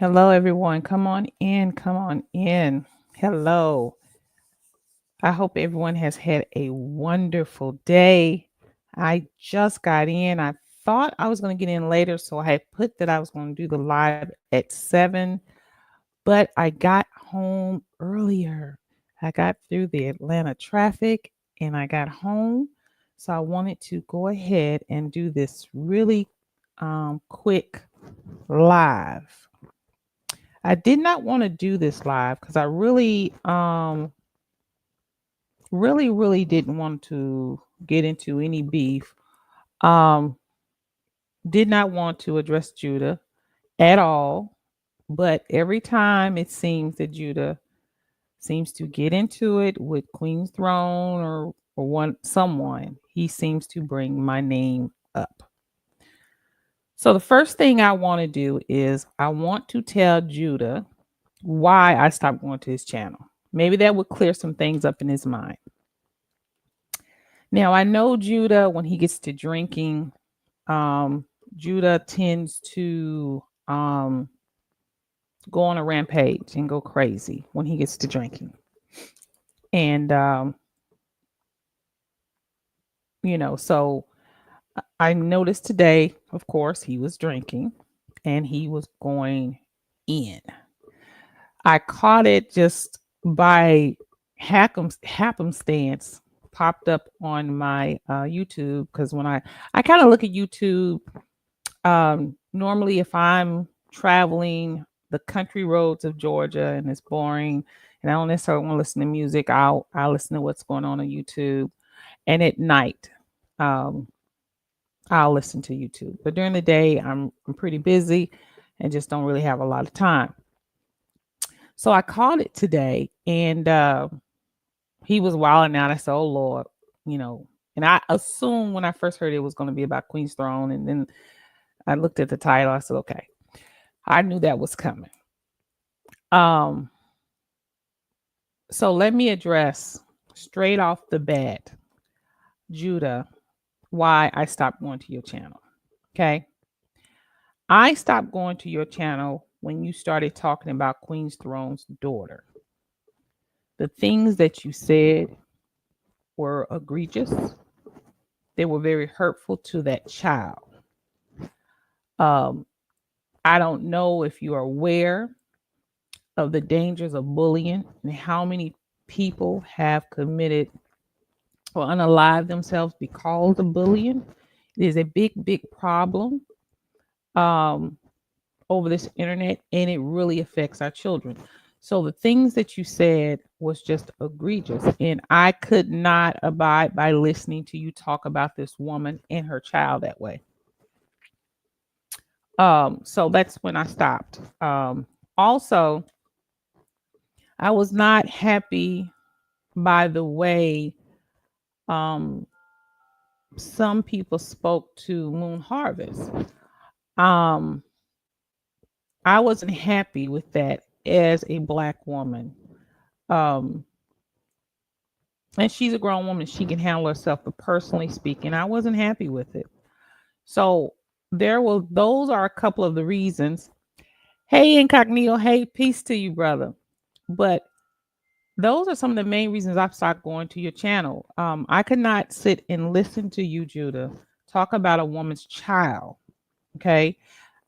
Hello, everyone. Come on in. Come on in. Hello. I hope everyone has had a wonderful day. I just got in. I thought I was going to get in later, so I had put that I was going to do the live at 7, but I got home earlier. I got through the Atlanta traffic and I got home. So I wanted to go ahead and do this really quick live. I did not want to do this live because I really didn't want to get into any beef. Um, did not want to address Judah at all, but every time it seems that Judah seems to get into it with Queen's Throne or someone, he seems to bring my name up. So the first thing I want to do is I want to tell Judah why I stopped going to his channel. Maybe that would clear some things up in his mind. Now, I know Judah, when he gets to drinking, Judah tends to go on a rampage and go crazy when he gets to drinking. And, so I noticed today, of course, he was drinking and he was going in. I caught it just by happenstance popped up on my YouTube, because when I kind of look at YouTube, normally if I'm traveling the country roads of Georgia and it's boring and I don't necessarily want to listen to music, I'll listen to what's going on YouTube. And at night, I'll listen to YouTube. But during the day, I'm pretty busy and just don't really have a lot of time. So I called it today, and he was wilding out. I said, "Oh Lord," And I assumed when I first heard it was going to be about Queen's Throne, and then I looked at the title. I said, "Okay," I knew that was coming. So let me address straight off the bat, Judah, why I stopped going to your channel. Okay, I stopped going to your channel when you started talking about Queen's Throne's daughter. The things that you said were egregious. They were very hurtful to that child. I don't know if you are aware of the dangers of bullying and how many people have committed or unalived themselves because of bullying. It is a big problem over this internet, and it really affects our children. So the things that you said was just egregious, and I could not abide by listening to you talk about this woman and her child that way. So that's when I stopped. Also, I was not happy by the way some people spoke to Moon Harvest. Um, I wasn't happy with that as a Black woman. Um, and she's a grown woman, she can handle herself, but personally speaking, I wasn't happy with it. So those are a couple of the reasons. Hey, Incognito, hey, peace to you, brother. But those are some of the main reasons I've stopped going to your channel. I could not sit and listen to you, Judah, talk about a woman's child. Okay.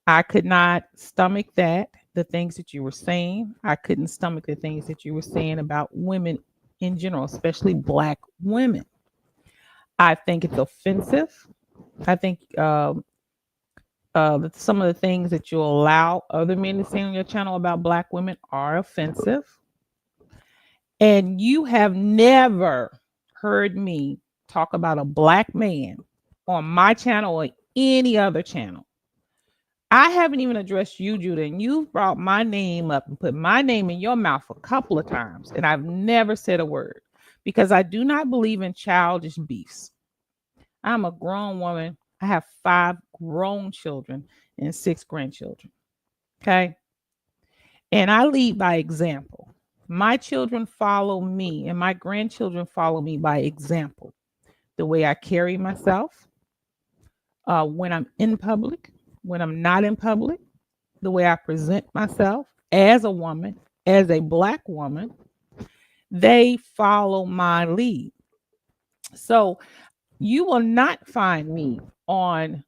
I could not stomach that, the things that you were saying. I couldn't stomach the things that you were saying about women in general, especially Black women. I think it's offensive. I think that some of the things that you allow other men to say on your channel about Black women are offensive. And you have never heard me talk about a Black man on my channel or any other channel. I haven't even addressed you, Judah, and you've brought my name up and put my name in your mouth a couple of times, and I've never said a word because I do not believe in childish beefs. I'm a grown woman. I have 5 grown children and 6 grandchildren. Okay. And I lead by example. My children follow me, and my grandchildren follow me by example. The way I carry myself when I'm in public, when I'm not in public, the way I present myself as a woman, as a black woman, they follow my lead. So you will not find me on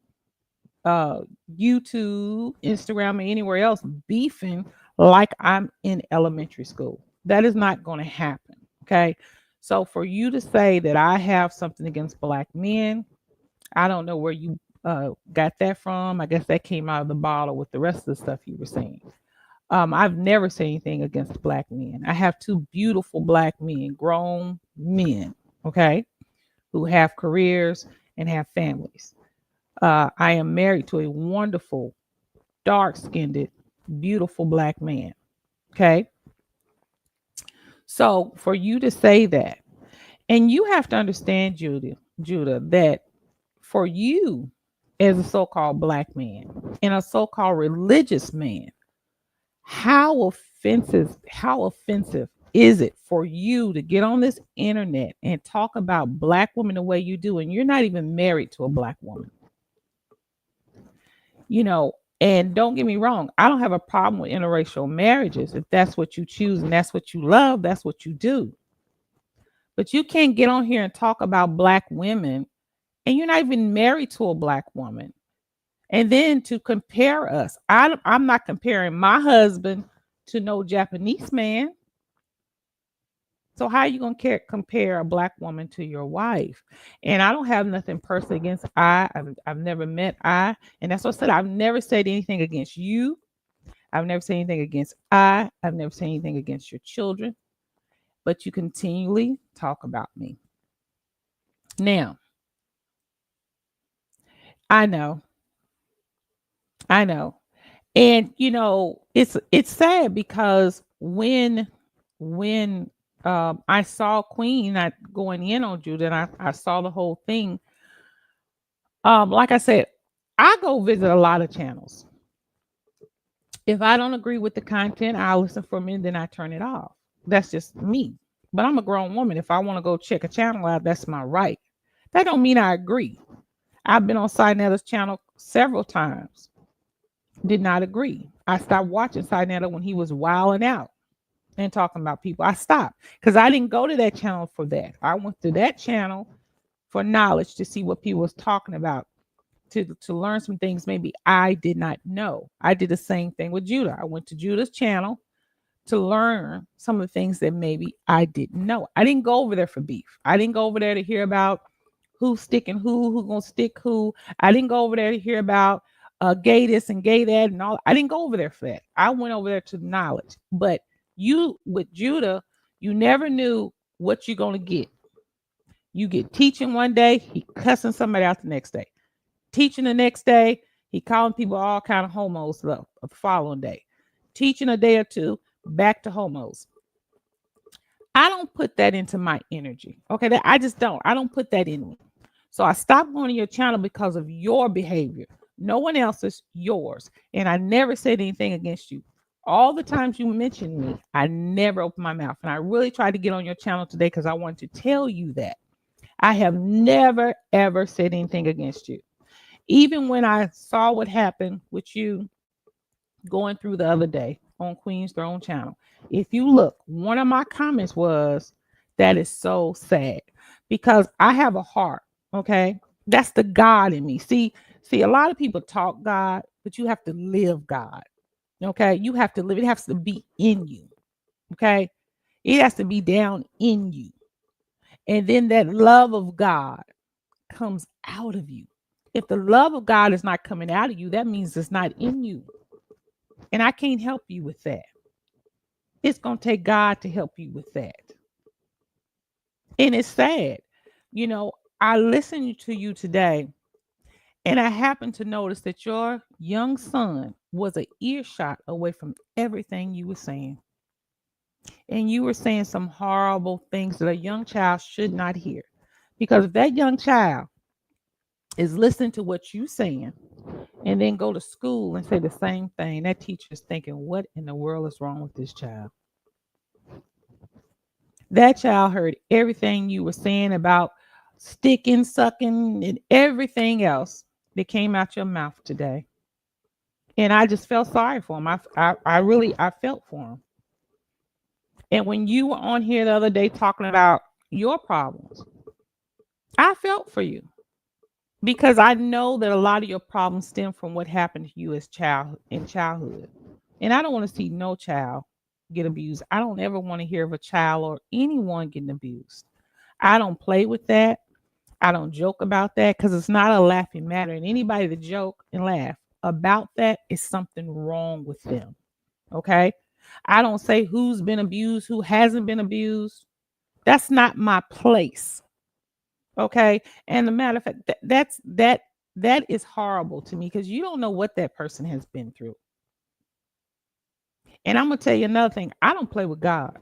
uh, YouTube, Instagram, or anywhere else beefing like I'm in elementary school. That is not going to happen. Okay. So for you to say that I have something against black men, I don't know where you got that from. I guess that came out of the bottle with the rest of the stuff you were saying. I've never said anything against black men. I have two beautiful black men, grown men, okay, who have careers and have families. I am married to a wonderful, dark skinned, beautiful black man. Okay. So for you to say that, and you have to understand, Judah, that for you as a so-called black man and a so-called religious man, how offensive is it for you to get on this internet and talk about black women the way you do, and you're not even married to a black woman? you know and don't get me wrong, I don't have a problem with interracial marriages. If that's what you choose and that's what you love, that's what you do. But you can't get on here and talk about black women and you're not even married to a black woman. And then to compare us, I'm not comparing my husband to no Japanese man. So how are you going to compare a black woman to your wife? And I don't have nothing personal against I. I've never met I. And that's what I said. I've never said anything against you. I've never said anything against I. I've never said anything against your children. But you continually talk about me. Now, I know. I know. And it's sad because when I saw Queen not going in on Judah, and I saw the whole thing. Like I said, I go visit a lot of channels. If I don't agree with the content, I'll listen for a minute, then I turn it off. That's just me. But I'm a grown woman. If I want to go check a channel out, that's my right. That don't mean I agree. I've been on Sinetta's channel several times. Did not agree. I stopped watching Sinetta when he was wilding out and talking about people. I stopped because I didn't go to that channel for that. I went to that channel for knowledge, to see what people was talking about, to learn some things maybe I did not know. I did the same thing with Judah. I went to Judah's channel to learn some of the things that maybe I didn't know. I didn't go over there for beef. I didn't go over there to hear about who's sticking who gonna stick who. I didn't go over there to hear about gay this and gay that and all. I didn't go over there for that. I went over there to knowledge. But you with Judah, you never knew what you're gonna get. You get teaching one day, he cussing somebody out the next day. Teaching the next day, he calling people all kind of homos the following day. Teaching a day or two, back to homos. I don't put that into my energy. Okay, I just don't. I don't put that in me. So I stopped going to your channel because of your behavior. No one else's, yours. And I never said anything against you. All the times you mentioned me, I never opened my mouth. And I really tried to get on your channel today because I wanted to tell you that I have never, ever said anything against you. Even when I saw what happened with you going through the other day on Queen's Throne channel, if you look, one of my comments was, that is so sad, because I have a heart. Okay. That's the God in me. See, a lot of people talk God, but you have to live God. Okay. You have to live. It has to be in you. Okay. It has to be down in you. And then that love of God comes out of you. If the love of God is not coming out of you, that means it's not in you. And I can't help you with that. It's going to take God to help you with that. And it's sad. I listened to you today, and I happened to notice that your young son was an earshot away from everything you were saying. And you were saying some horrible things that a young child should not hear. Because if that young child is listening to what you're saying and then go to school and say the same thing, that teacher is thinking, what in the world is wrong with this child? That child heard everything you were saying about sticking, sucking, and everything else that came out your mouth today. And I just felt sorry for him. I really I felt for him. And when you were on here the other day talking about your problems, I felt for you because I know that a lot of your problems stem from what happened to you as child in childhood. And I don't want to see no child get abused. I don't ever want to hear of a child or anyone getting abused. I don't play with that. I don't joke about that because it's not a laughing matter. And anybody that joke and laugh about that is something wrong with them. Okay. I don't say who's been abused, who hasn't been abused. That's not my place. Okay. And the matter of fact, that is horrible to me because you don't know what that person has been through. And I'm gonna tell you another thing. I don't play with God.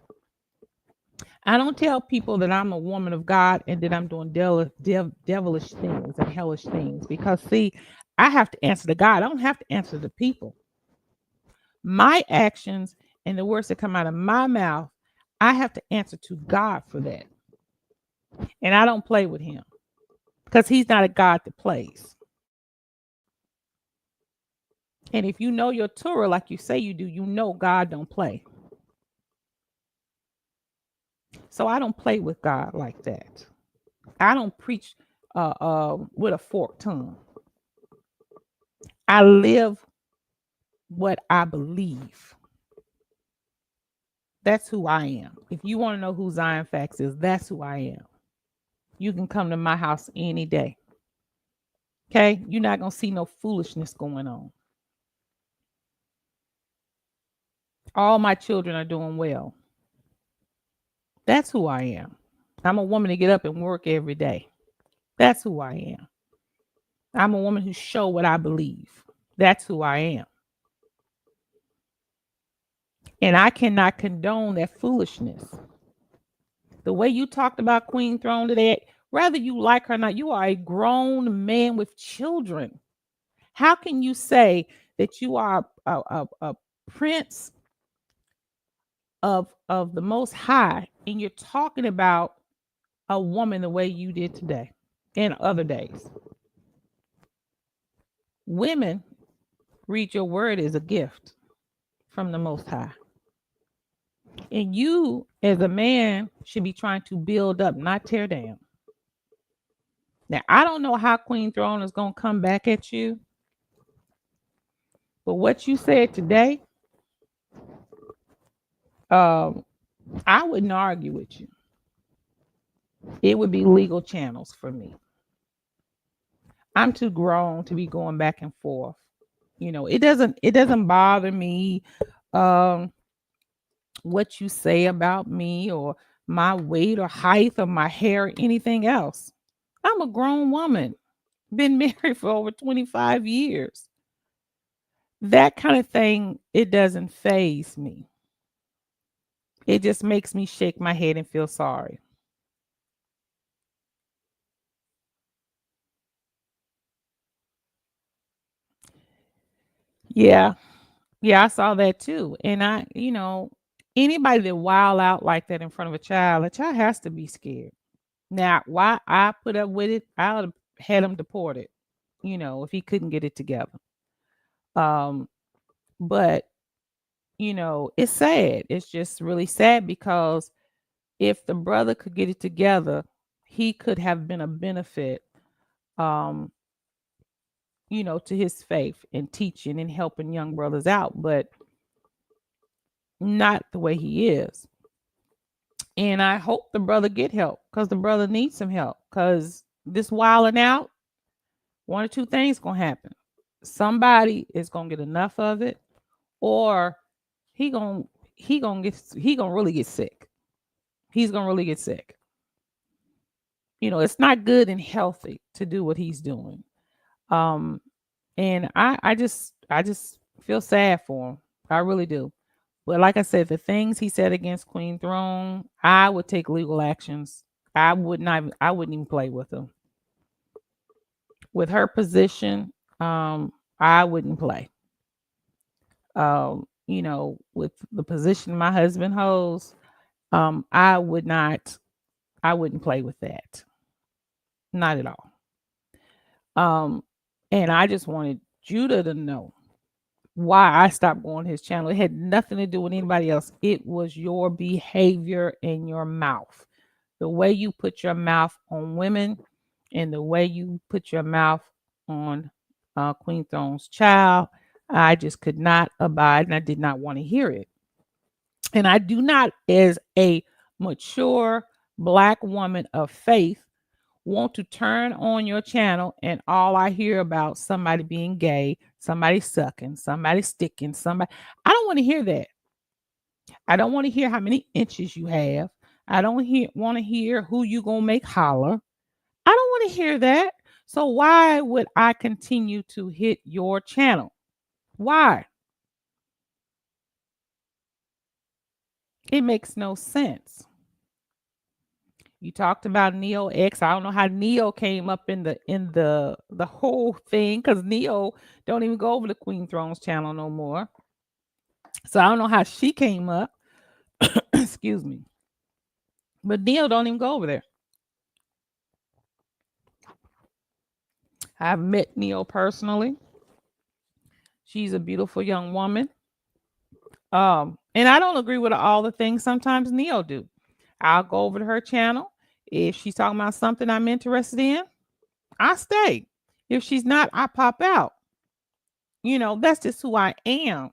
I don't tell people that I'm a woman of God and that I'm doing devilish things and hellish things because, see, I have to answer to God. I don't have to answer to people. My actions and the words that come out of my mouth, I have to answer to God for that. And I don't play with him because he's not a God that plays. And if you know your Torah like you say you do, you know God don't play. So I don't play with God like that. I don't preach with a forked tongue. I live what I believe. That's who I am. If you want to know who Zion Facts is, that's who I am. You can come to my house any day. Okay? You're not going to see no foolishness going on. All my children are doing well. That's who I am. I'm a woman to get up and work every day. That's who I am. I'm a woman who show what I believe. That's who I am. And I cannot condone that foolishness. The way you talked about Queen Throne today, whether you like her or not, you are a grown man with children. How can you say that you are a prince of the Most High and you're talking about a woman the way you did today and other days? Women read your word as a gift from the Most High. And you, as a man, should be trying to build up, not tear down. Now, I don't know how Queen Throne is going to come back at you, but what you said today, um, I wouldn't argue with you. It would be legal channels for me. I'm too grown to be going back and forth. You know, it doesn't bother me um what you say about me or my weight or height or my hair or anything else. I'm a grown woman, been married for over 25 years. That kind of thing, it doesn't phase me. It just makes me shake my head and feel sorry. Yeah. Yeah, I saw that too. And anybody that wild out like that in front of a child has to be scared. Now, why I put up with it, I would have had him deported, if he couldn't get it together. Um, but it's sad. It's just really sad because if the brother could get it together, he could have been a benefit, um, to his faith and teaching and helping young brothers out, but not the way he is. And I hope the brother get help because the brother needs some help because this wilding out, one or two things gonna happen. Somebody is gonna get enough of it, or he gonna he gonna really get sick. He's gonna really get sick. It's not good and healthy to do what he's doing. Um, and I just feel sad for him. I really do. But like I said, the things he said against Queen Throne, I would take legal actions. I wouldn't even play with him. With her position, I wouldn't play. With the position my husband holds, I would not, I wouldn't play with that. Not at all. Um, and I just wanted Judah to know. why I stopped going to his channel. It had nothing to do with anybody else. It was your behavior and your mouth. The way you put your mouth on women and the way you put your mouth on Queen Throne's child, I just could not abide and I did not want to hear it. And I do not, as a mature Black woman of faith, want to turn on your channel and all I hear about somebody being gay, somebody sucking, somebody sticking, somebody. I don't want to hear that. I don't want to hear how many inches you have. I don't want to hear who you gonna make holler. I don't want to hear that. So why would I continue to hit your channel? Why? It makes no sense. You talked about Neo X. I don't know how Neo came up in the whole thing because Neo don't even go over the Queen Thrones channel no more. So I don't know how she came up. Excuse me. But Neo don't even go over there. I've met Neo personally. She's a beautiful young woman. And I don't agree with all the things sometimes Neo do. I'll go over to her channel. If she's talking about something I'm interested in, I stay. If she's not, I pop out. That's just who I am.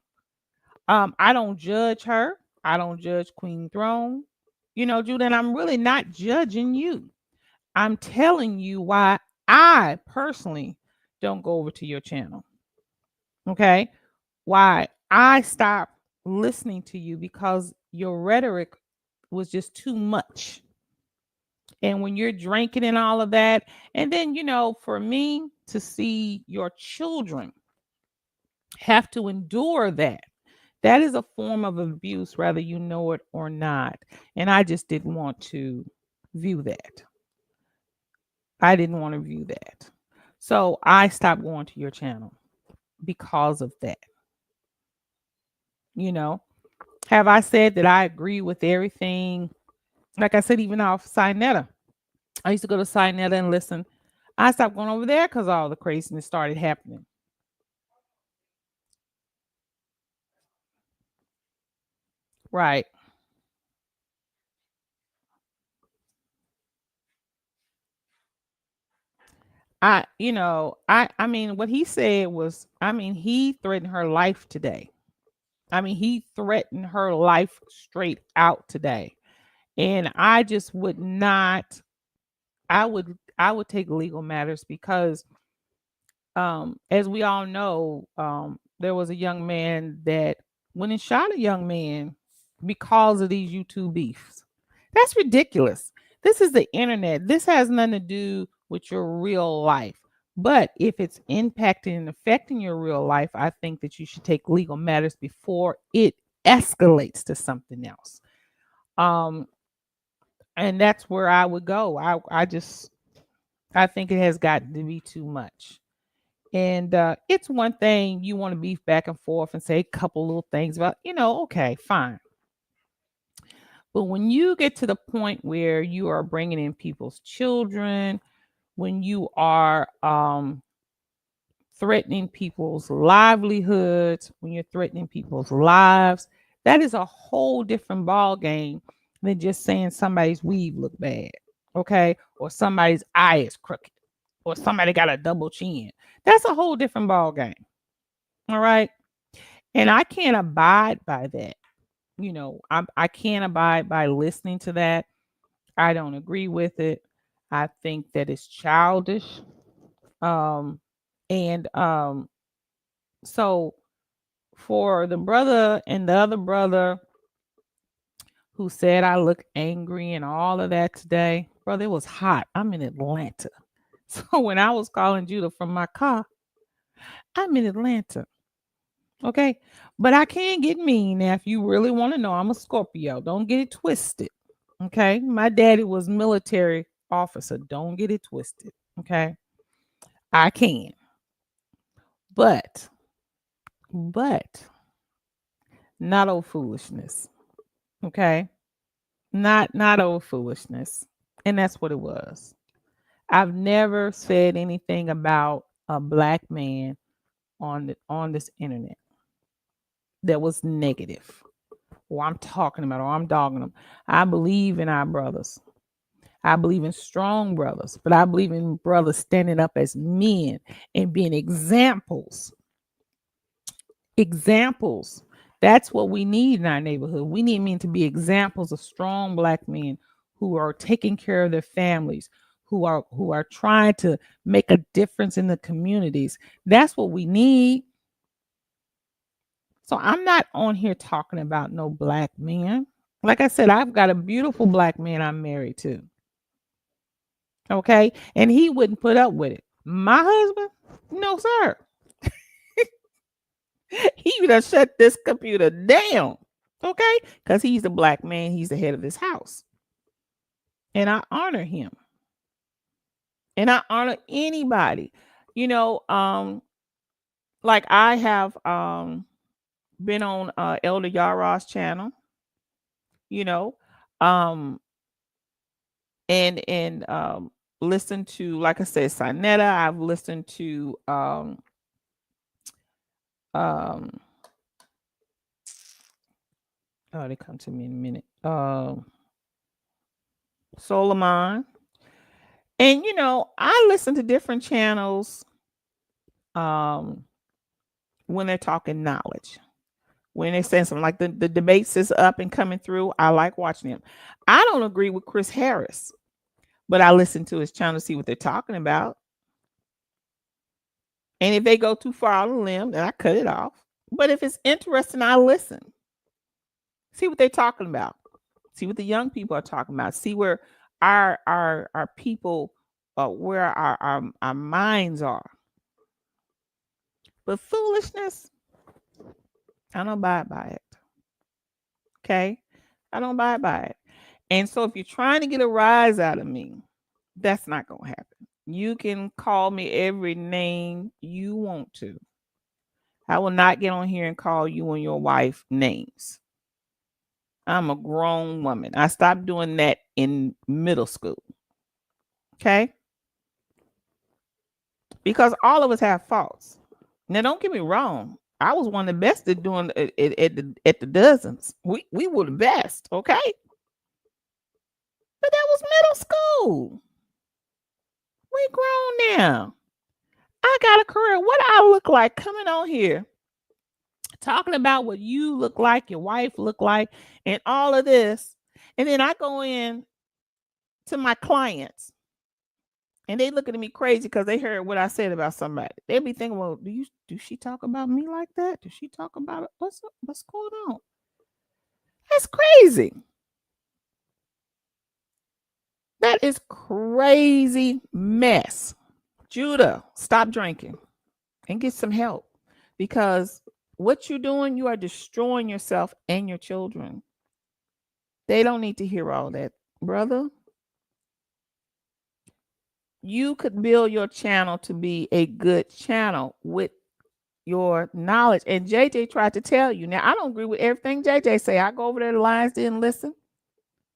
I don't judge her. I don't judge Queen Throne. Judah, and I'm really not judging you. I'm telling you why I personally don't go over to your channel. Okay? Why I stopped listening to you because your rhetoric was just too much. And when you're drinking and all of that, and then, for me to see your children have to endure that, that is a form of abuse, whether you know it or not. And I just didn't want to view that. I didn't want to view that. So I stopped going to your channel because of that. Have I said that I agree with everything? Like I said, even off Sinetta, I used to go to Sinetta and listen. I stopped going over there because all the craziness started happening. Right. I mean, what he said was, I mean, he threatened her life today. I mean, he threatened her life straight out today. And I just would not, I would take legal matters because as we all know, there was a young man that went and shot a young man because of these YouTube beefs. That's ridiculous. This is the internet. This has nothing to do with your real life. But if it's impacting and affecting your real life, I think that you should take legal matters before it escalates to something else. Um, and that's where I would go. I think it has gotten to be too much. And it's one thing you want to beef back and forth and say a couple little things about, okay, fine. But when you get to the point where you are bringing in people's children, when you are threatening people's livelihoods, when you're threatening people's lives, that is a whole different ball game than just saying somebody's weave look bad, okay, or somebody's eye is crooked, or somebody got a double chin. That's a whole different ball game. All right. And I can't abide by that. I can't abide by listening to that. I don't agree with it. I think that it's childish. And so for the brother and the other brother who said I look angry and all of that today, brother, it was hot. I'm in Atlanta. So when I was calling Judah from my car, I'm in Atlanta. Okay. But I can get mean now if you really want to know. I'm a Scorpio. Don't get it twisted. Okay. My daddy was military officer. Don't get it twisted. Okay. I can. But but not old foolishness. Okay. Not old foolishness. And that's what it was. I've never said anything about a black man on this internet. that was negative, or I'm talking about, or I'm dogging them. I believe in our brothers. I believe in strong brothers, but I believe in brothers standing up as men and being examples. Examples. That's what we need in our neighborhood. We need men to be examples of strong black men who are taking care of their families, who are trying to make a difference in the communities. That's what we need. So I'm not on here talking about no black men. Like I said, I've got a beautiful black man I'm married to. Okay. And he wouldn't put up with it. My husband, no, sir. He would have shut this computer down. Okay. Because he's the black man. He's the head of this house. And I honor him. And I honor anybody. You know, like I have been on Elder Yara's channel, you know, um, and listened to, like I said, Sinetta. I've listened to um oh, they come to me in a minute. Solomon. And you know, I listen to different channels um when they're talking knowledge. When they're saying something like the debates is up and coming through, I like watching them. I don't agree with Chris Harris, but I listen to his channel to see what they're talking about. And if they go too far out on a limb, then I cut it off. But if it's interesting, I listen. See what they're talking about. See what the young people are talking about. See where our people, where our minds are. But foolishness, I don't buy it. Okay, I don't buy it. And so if you're trying to get a rise out of me, that's not gonna happen. You can call me every name you want to. I will not get on here and call you and your wife names. I'm a grown woman. I stopped doing that in middle school. Okay? Because all of us have faults. Now, don't get me wrong. I was one of the best at doing at the dozens. We were the best, okay? But that was middle school. We grown now. I got a career. What I look like coming on here talking about what you look like, your wife look like, and all of this. And then I go in to my clients and they looking at me crazy because they heard what I said about somebody. They'll be thinking, well, do she talk about me like that? Does she talk about it? What's going on? That's crazy. That is crazy mess. Judah, stop drinking and get some help because what you're doing, you are destroying yourself and your children. They don't need to hear all that, brother. You could build your channel to be a good channel with your knowledge. And JJ tried to tell you. Now, I don't agree with everything JJ say. I go over there to Lions Den and listen.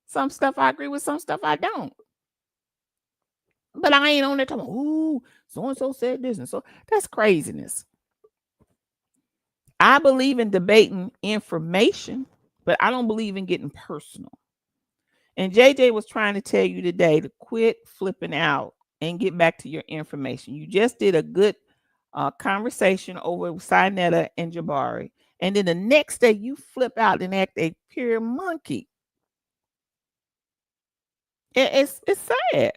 Some stuff I agree with, some stuff I don't. But I ain't on there talking, ooh, so-and-so said this. And so that's craziness. I believe in debating information, but I don't believe in getting personal. And JJ was trying to tell you today to quit flipping out and get back to your information. You just did a good conversation over Sinetta and Jabari. And then the next day you flip out and act a pure monkey. It's sad.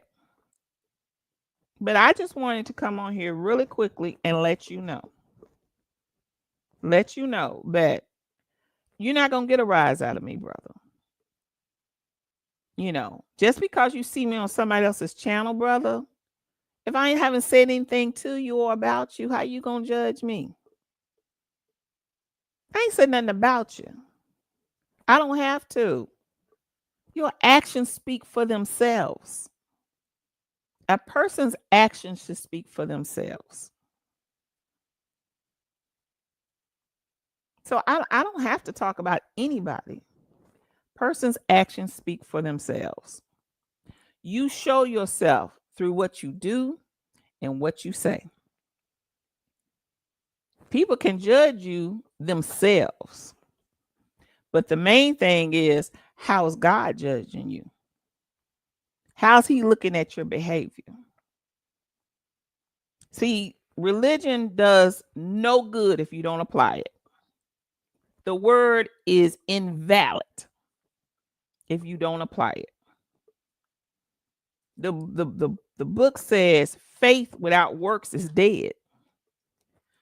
But I just wanted to come on here really quickly and let you know. Let you know that you're not going to get a rise out of me, brother. You know, just because you see me on somebody else's channel, brother, if I haven't said anything to you or about you, how you going to judge me? I ain't said nothing about you. I don't have to. Your actions speak for themselves. A person's actions should speak for themselves. So I don't have to talk about anybody. Person's actions speak for themselves. You show yourself through what you do and what you say. People can judge you themselves. But the main thing is, how is God judging you? How's he looking at your behavior? See, religion does no good if you don't apply it. The word is invalid if you don't apply it. The book says faith without works is dead.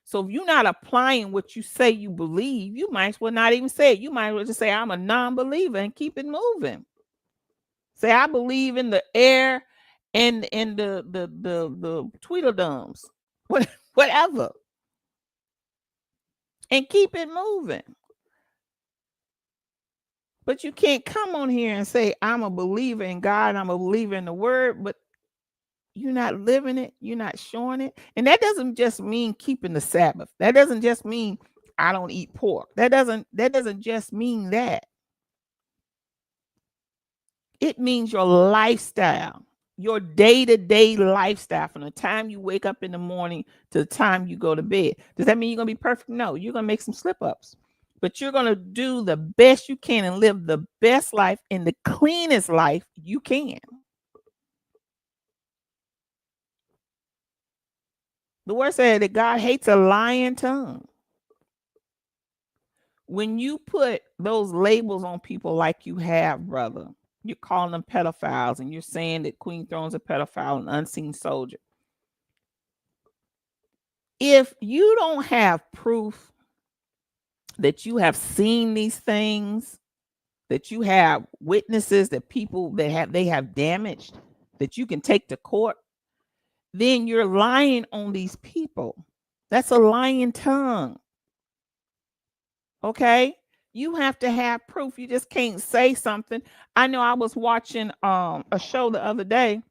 So if you're not applying what you say you believe, you might as well not even say it. You might as well just say, I'm a non-believer, and keep it moving. Say, I believe in the air and in the Tweedledums, whatever. And keep it moving. But you can't come on here and say, I'm a believer in God, I'm a believer in the word, but you're not living it, you're not showing it. And that doesn't just mean keeping the Sabbath. That doesn't just mean I don't eat pork. That doesn't just mean that. It means your lifestyle, your day-to-day lifestyle, from the time you wake up in the morning to the time you go to bed. Does that mean you're going to be perfect? No, you're going to make some slip-ups. But you're going to do the best you can and live the best life and the cleanest life you can. The word said that God hates a lying tongue. When you put those labels on people like you have, brother, you're calling them pedophiles and you're saying that Queen Throne's a pedophile and unseen soldier. If you don't have proof that you have seen these things, that you have witnesses, that people that they have damaged, that you can take to court, then you're lying on these people. That's a lying tongue. Okay? You have to have proof. You just can't say something. I know I was watching a show the other day,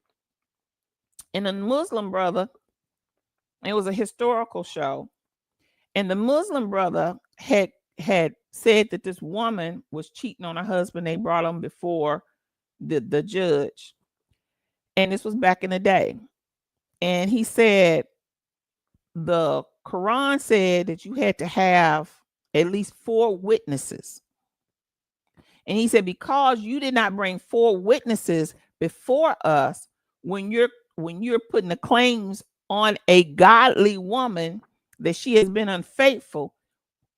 and a Muslim brother, it was a historical show, and the Muslim brother had said that this woman was cheating on her husband. They brought him before the judge, and this was back in the day. And he said the Quran said that you had to have at least 4 witnesses. And he said, because you did not bring 4 witnesses before us, when you're putting the claims on a godly woman that she has been unfaithful,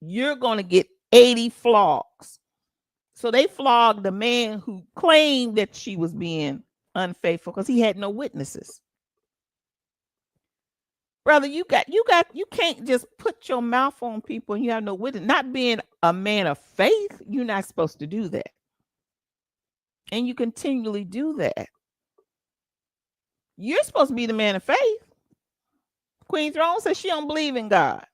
you're going to get 80 flogs. So they flogged the man who claimed that she was being unfaithful because he had no witnesses. Brother, you can't just put your mouth on people and you have no witness. Not being a man of faith, you're not supposed to do that. And you continually do that. You're supposed to be the man of faith. Queen Throne says she don't believe in God.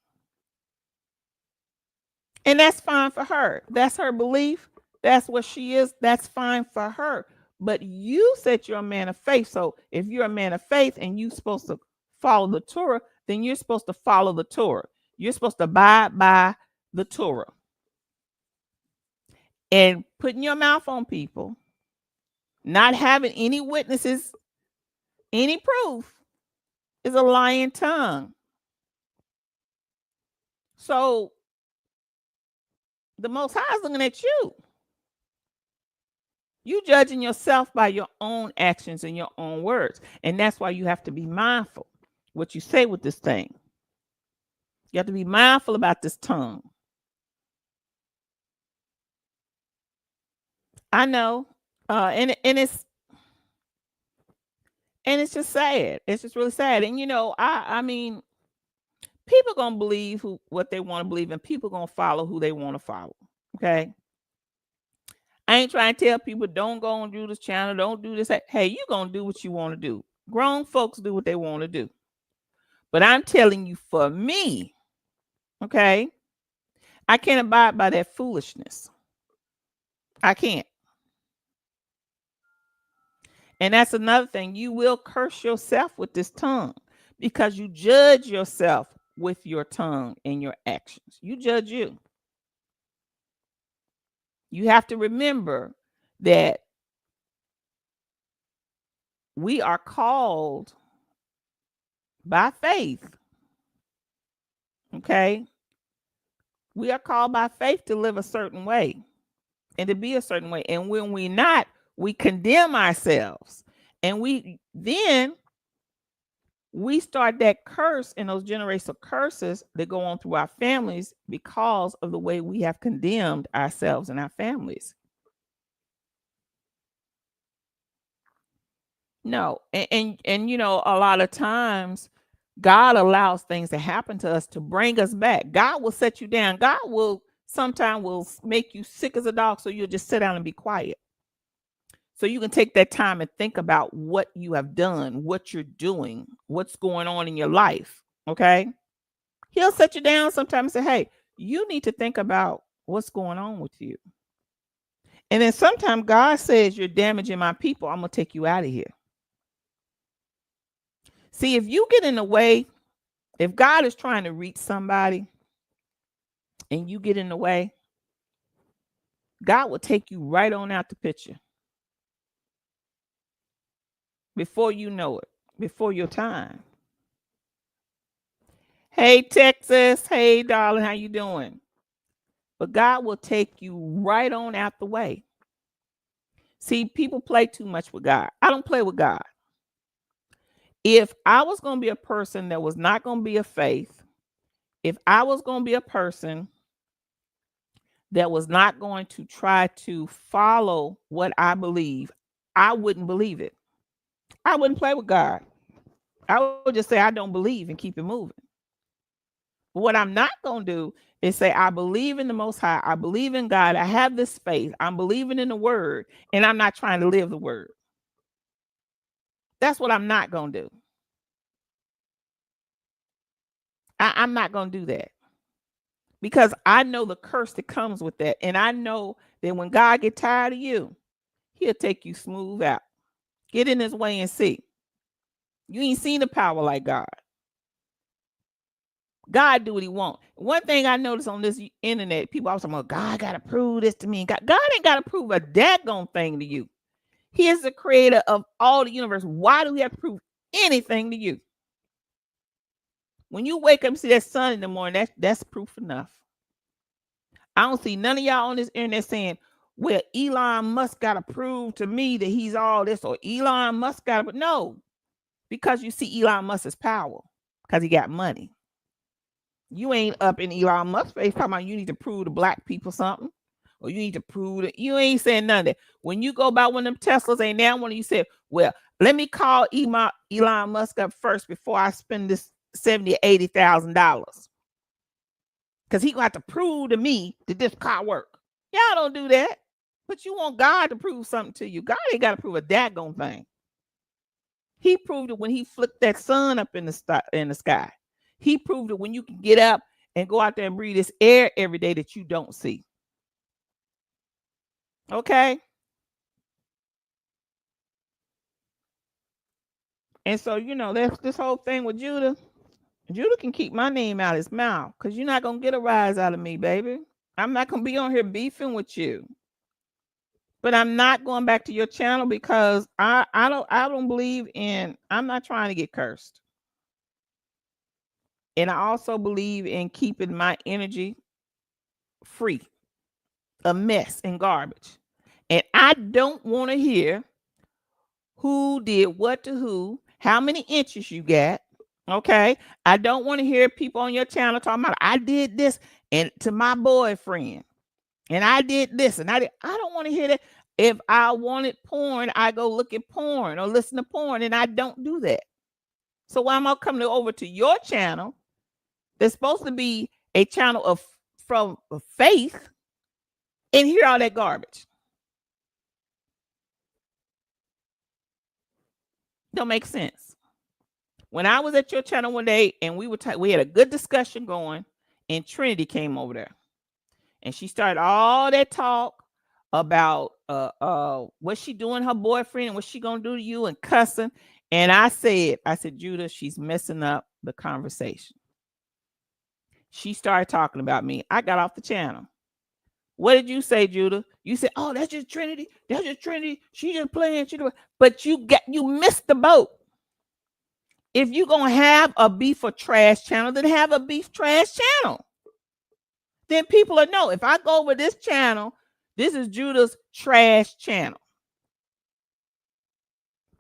And that's fine for her. That's her belief. That's what she is. That's fine for her. But you said you're a man of faith. So if you're a man of faith and you're supposed to follow the Torah, then you're supposed to follow the Torah. You're supposed to abide by the Torah. And putting your mouth on people, not having any witnesses, any proof, is a lying tongue. So the Most High is looking at you. You judging yourself by your own actions and your own words. And that's why you have to be mindful what you say with this thing. You have to be mindful about this tongue. I know. And it's just sad. It's just really sad. And I mean, people gonna believe what they want to believe, and people gonna follow who they want to follow. Okay. I ain't trying to tell people don't go on Judah's channel, don't do this. Hey, you gonna do what you want to do. Grown folks do what they want to do. But I'm telling you, for me, okay, I can't abide by that foolishness. I can't. And that's another thing. You will curse yourself with this tongue because you judge yourself with your tongue and your actions. You judge you. You have to remember that we are called by faith, okay, We are called by faith to live a certain way and to be a certain way. And when we're not, we condemn ourselves. And we start that curse and those generational curses that go on through our families because of the way we have condemned ourselves and our families. No, and you know, a lot of times God allows things to happen to us to bring us back. God will set you down. God will sometimes will make you sick as a dog, so you'll just sit down and be quiet. So you can take that time and think about what you have done, what you're doing, what's going on in your life. Okay. He'll set you down sometimes and say, hey, you need to think about what's going on with you. And then sometimes God says, you're damaging my people. I'm going to take you out of here. See, if you get in the way, if God is trying to reach somebody and you get in the way, God will take you right on out the picture before you know it, before your time. Hey, Texas. Hey, darling, how you doing? But God will take you right on out the way. See, people play too much with God. I don't play with God. If I was going to be a person that was not going to be a faith, if I was going to be a person that was not going to try to follow what I believe, I wouldn't believe it. I wouldn't play with God. I would just say I don't believe and keep it moving. But what I'm not going to do is say I believe in the Most High. I believe in God. I have this faith. I'm believing in the Word, and I'm not trying to live the Word. That's what I'm not going to do. I'm not going to do that because I know the curse that comes with that. And I know that when God gets tired of you, he'll take you smooth out. Get in his way and see. You ain't seen the power like God. God do what he want. One thing I noticed on this internet, people always talking about God got to prove this to me. God ain't got to prove a daggone thing to you. He is the creator of all the universe. Why do we have to prove anything to you? When you wake up and see that sun in the morning, that's proof enough. I don't see none of y'all on this internet saying, well, Elon Musk got to prove to me that he's all this, or Elon Musk got to, but no, because you see Elon Musk's power because he got money. You ain't up in Elon Musk's face talking about you need to prove to black people something, or you need to prove that you ain't saying none of that. When you go by one of them Teslas, ain't now one of you said, well, let me call Elon Musk up first before I spend this $70,000 or $80,000. Because he gonna have to prove to me that this car work. Y'all don't do that. But you want God to prove something to you. God ain't got to prove a daggone thing. He proved it when he flicked that sun up in the sky. He proved it when you can get up and go out there and breathe this air every day that you don't see. Okay? And so, you know, that's this whole thing with Judah. Judah can keep my name out his mouth because you're not going to get a rise out of me, baby. I'm not going to be on here beefing with you. But I'm not going back to your channel because I don't believe in, I'm not trying to get cursed. And I also believe in keeping my energy free, a mess and garbage. And I don't want to hear who did what to who, how many inches you got. Okay. I don't want to hear people on your channel talking about I did this and to my boyfriend. And I did this and I don't want to hear that. If I wanted porn, I go look at porn or listen to porn, and I don't do that. So why am I coming over to your channel that's supposed to be a channel from faith and hear all that garbage? Don't make sense. When I was at your channel one day and we had a good discussion going, and Trinity came over there and she started all that talk about what she doing her boyfriend and what she gonna do to you and cussing. And I said, Judah, she's messing up the conversation. She started talking about me. I got off the channel. What did you say, Judah? You said, oh, that's just Trinity. That's just Trinity. She just playing. But you missed the boat. If you're gonna have a beef or trash channel, then have a beef trash channel. then people will know. If I go over this channel, this is Judah's trash channel.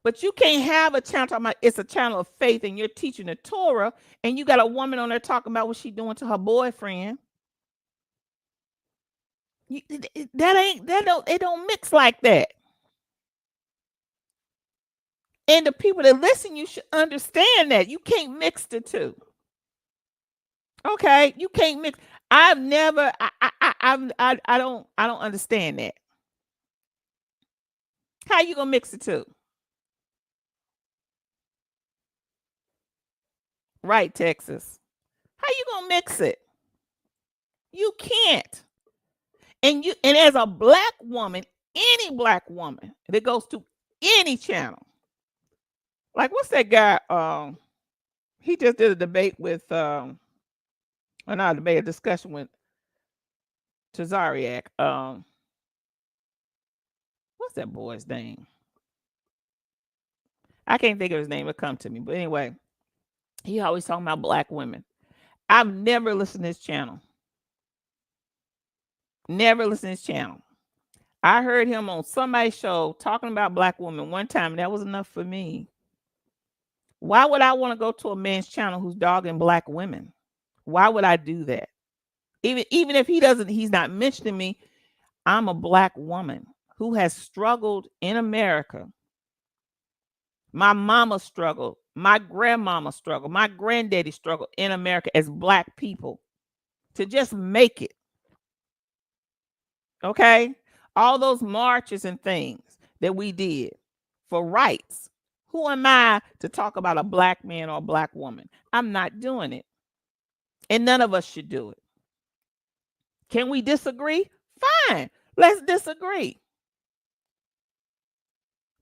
But you can't have a channel talking about it's a channel of faith and you're teaching the Torah and you got a woman on there talking about what she's doing to her boyfriend. It don't mix like that. And the people that listen, you should understand that you can't mix the two. Okay, you can't mix. I've never. I don't understand that. How you gonna mix the two? Right, Texas. How you gonna mix it? You can't. And as a black woman, any black woman that goes to any channel, like what's that guy? He just did a debate with or not a debate, a discussion with Tazariak. What's that boy's name? I can't think of his name. It'll come to me. But anyway, he always talking about black women. I've never listened to his channel. Never listened to his channel. I heard him on somebody's show talking about black women one time, and that was enough for me. Why would I want to go to a man's channel who's dogging black women? Why would I do that? Even if he's not mentioning me, I'm a black woman who has struggled in America. My mama struggled. My grandmama struggled. My granddaddy struggled in America as black people to just make it. Okay? All those marches and things that we did for rights. Who am I to talk about a black man or a black woman? I'm not doing it. And none of us should do it. Can we disagree? Fine. Let's disagree.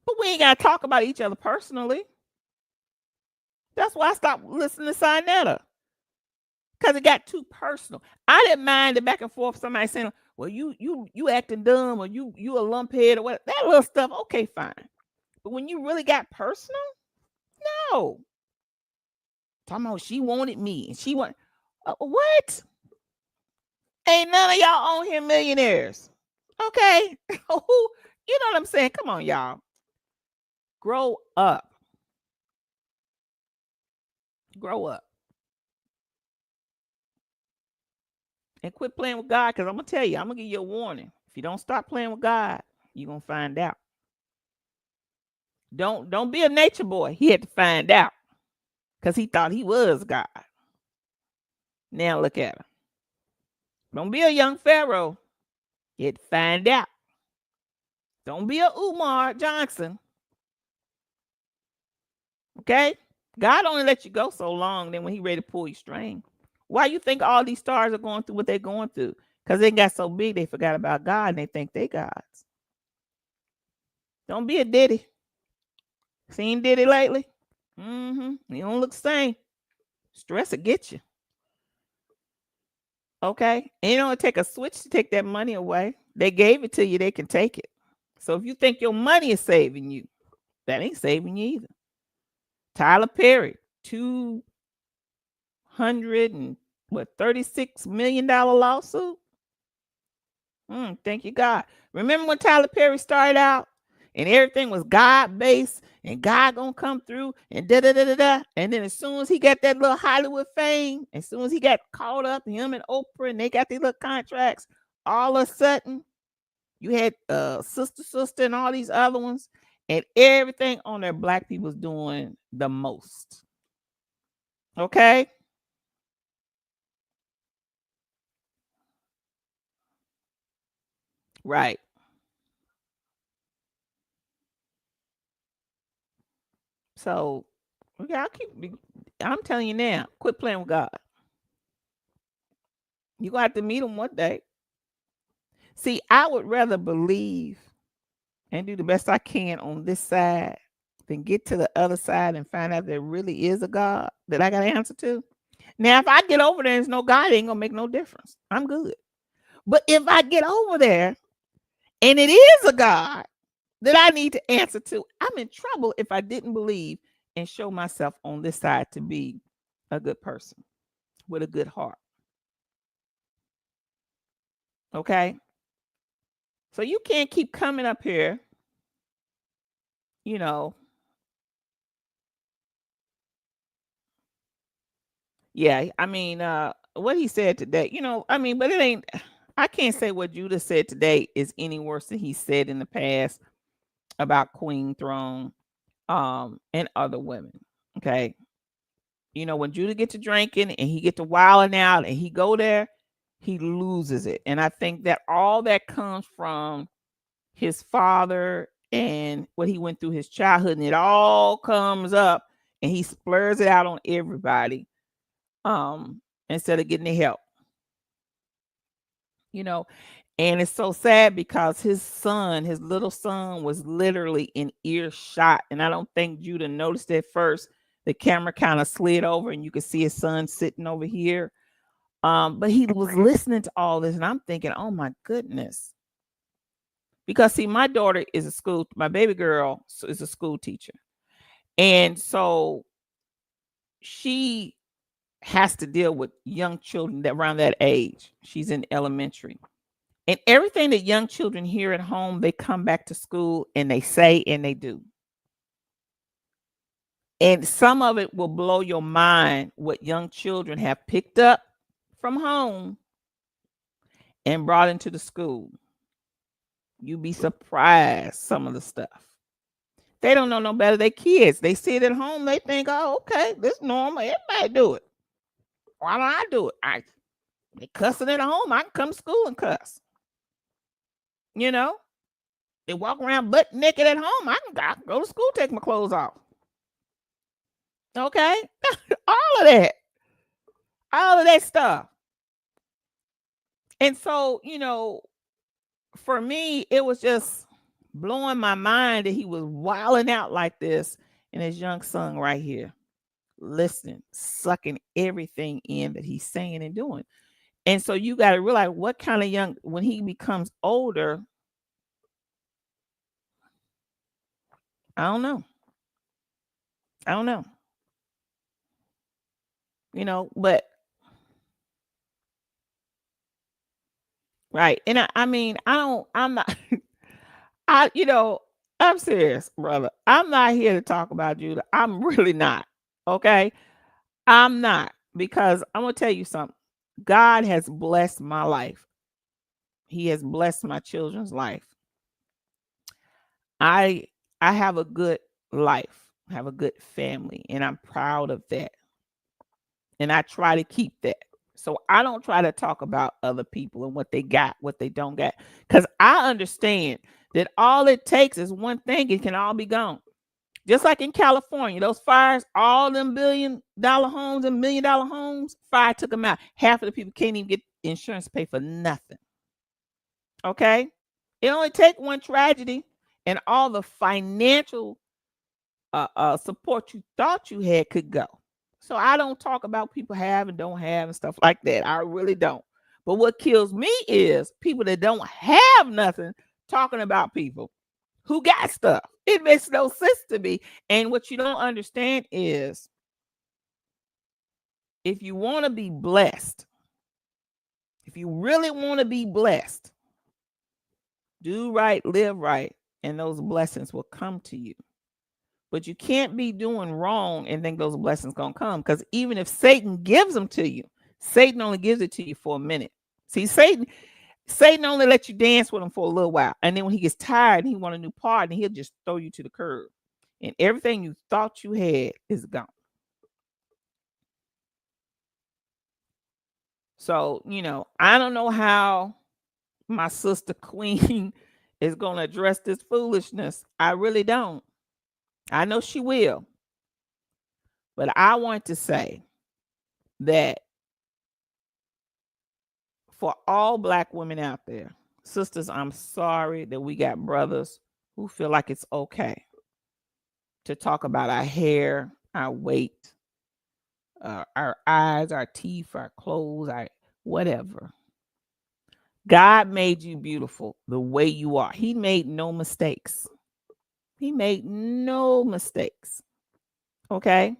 But we ain't got to talk about each other personally. That's why I stopped listening to Sinetta. Because it got too personal. I didn't mind the back and forth, somebody saying, well, you acting dumb or you a lumphead or what. That little stuff, okay, fine. But when you really got personal, no. Talking about she wanted me and she want what? Ain't none of y'all on here millionaires. Okay. You know what I'm saying? Come on, y'all. Grow up. Grow up. And quit playing with God, because I'm going to tell you, I'm going to give you a warning. If you don't stop playing with God, you're going to find out. Don't be a nature boy. He had to find out because he thought he was God. Now look at him. Don't be a young Pharaoh. He had to find out. Don't be a Umar Johnson. Okay? God only let you go so long, then when he ready to pull you string. Why you think all these stars are going through what they're going through? Because they got so big they forgot about God and they think they gods. Don't be a Diddy. Seen Diddy lately? You don't look the same. Stress will get you. Okay? And it don't take a switch to take that money away. They gave it to you, they can take it. So if you think your money is saving you, that ain't saving you either. Tyler Perry, $236 million lawsuit. Thank you, God. Remember when Tyler Perry started out and everything was God-based and God gonna come through and da-da-da-da-da. And then as soon as he got that little Hollywood fame, as soon as he got caught up, him and Oprah, and they got these little contracts, all of a sudden, you had Sister and all these other ones, and everything on there, black people's doing the most. Okay? Right. So, okay, I'm telling you now, quit playing with God. You're going to have to meet him one day. See, I would rather believe and do the best I can on this side than get to the other side and find out there really is a God that I got to answer to. Now, if I get over there and there's no God, it ain't going to make no difference. I'm good. But if I get over there and it is a God that I need to answer to, I'm in trouble if I didn't believe and show myself on this side to be a good person with a good heart. Okay. So you can't keep coming up here, you know. Yeah, I mean, what he said today, I mean, but it ain't, I can't say what Judah said today is any worse than he said in the past about Queen Throne, and other women. Okay. When Judah get to drinking and he get to wilding out and he go there, he loses it. And I think that all that comes from his father and what he went through his childhood, and it all comes up and he splurs it out on everybody, instead of getting the help, you know. And it's so sad because his little son, was literally in earshot. And I don't think Judah noticed at first. The camera kind of slid over and you could see his son sitting over here. But he was listening to all this, and I'm thinking, oh my goodness. Because see, my baby girl is a school teacher. And so she has to deal with young children that around that age. She's in elementary. And everything that young children hear at home, they come back to school and they say and they do. And some of it will blow your mind what young children have picked up from home and brought into the school. You'd be surprised some of the stuff. They don't know no better. They kids. They see it at home. They think, oh, okay, this normal. Everybody do it. Why don't I do it? They cussing at home. I can come to school and cuss. You know, they walk around butt naked at home. I can go to school, take my clothes off. Okay, all of that, all of that stuff. And so, for me, it was just blowing my mind that he was wilding out like this, and his young son right here, listening, sucking everything in that he's saying and doing. And so you got to realize what kind of when he becomes older, I don't know. I don't know. But right. And I mean, I'm not, I, I'm serious, brother. I'm not here to talk about Judah. I'm really not. Okay. I'm not, because I'm going to tell you something. God has blessed my life. He has blessed my children's life. I I have a good life. I have a good family, and I'm proud of that. And I try to keep that. So I don't try to talk about other people and what they got, what they don't got, cuz I understand that all it takes is one thing, it can all be gone. Just like in California, those fires, all them $1 billion homes and $1 million homes, fire took them out. Half of the people can't even get insurance to pay for nothing. Okay? It only take one tragedy and all the financial support you thought you had could go. So I don't talk about people have and don't have and stuff like that. I really don't. But what kills me is people that don't have nothing talking about people who got stuff. It makes no sense to me. And what you don't understand is, if you want to be blessed, if you really want to be blessed, do right, live right, and those blessings will come to you. But you can't be doing wrong and think those blessings gonna come. Because even if Satan gives them to you, Satan only gives it to you for a minute. See, Satan only lets you dance with him for a little while. And then when he gets tired and he want a new partner, he'll just throw you to the curb. And everything you thought you had is gone. So, I don't know how my sister Queen is going to address this foolishness. I really don't. I know she will. But I want to say that for all Black women out there, sisters, I'm sorry that we got brothers who feel like it's okay to talk about our hair, our weight, our eyes, our teeth, our clothes, our whatever. God made you beautiful the way you are. He made no mistakes. He made no mistakes. Okay?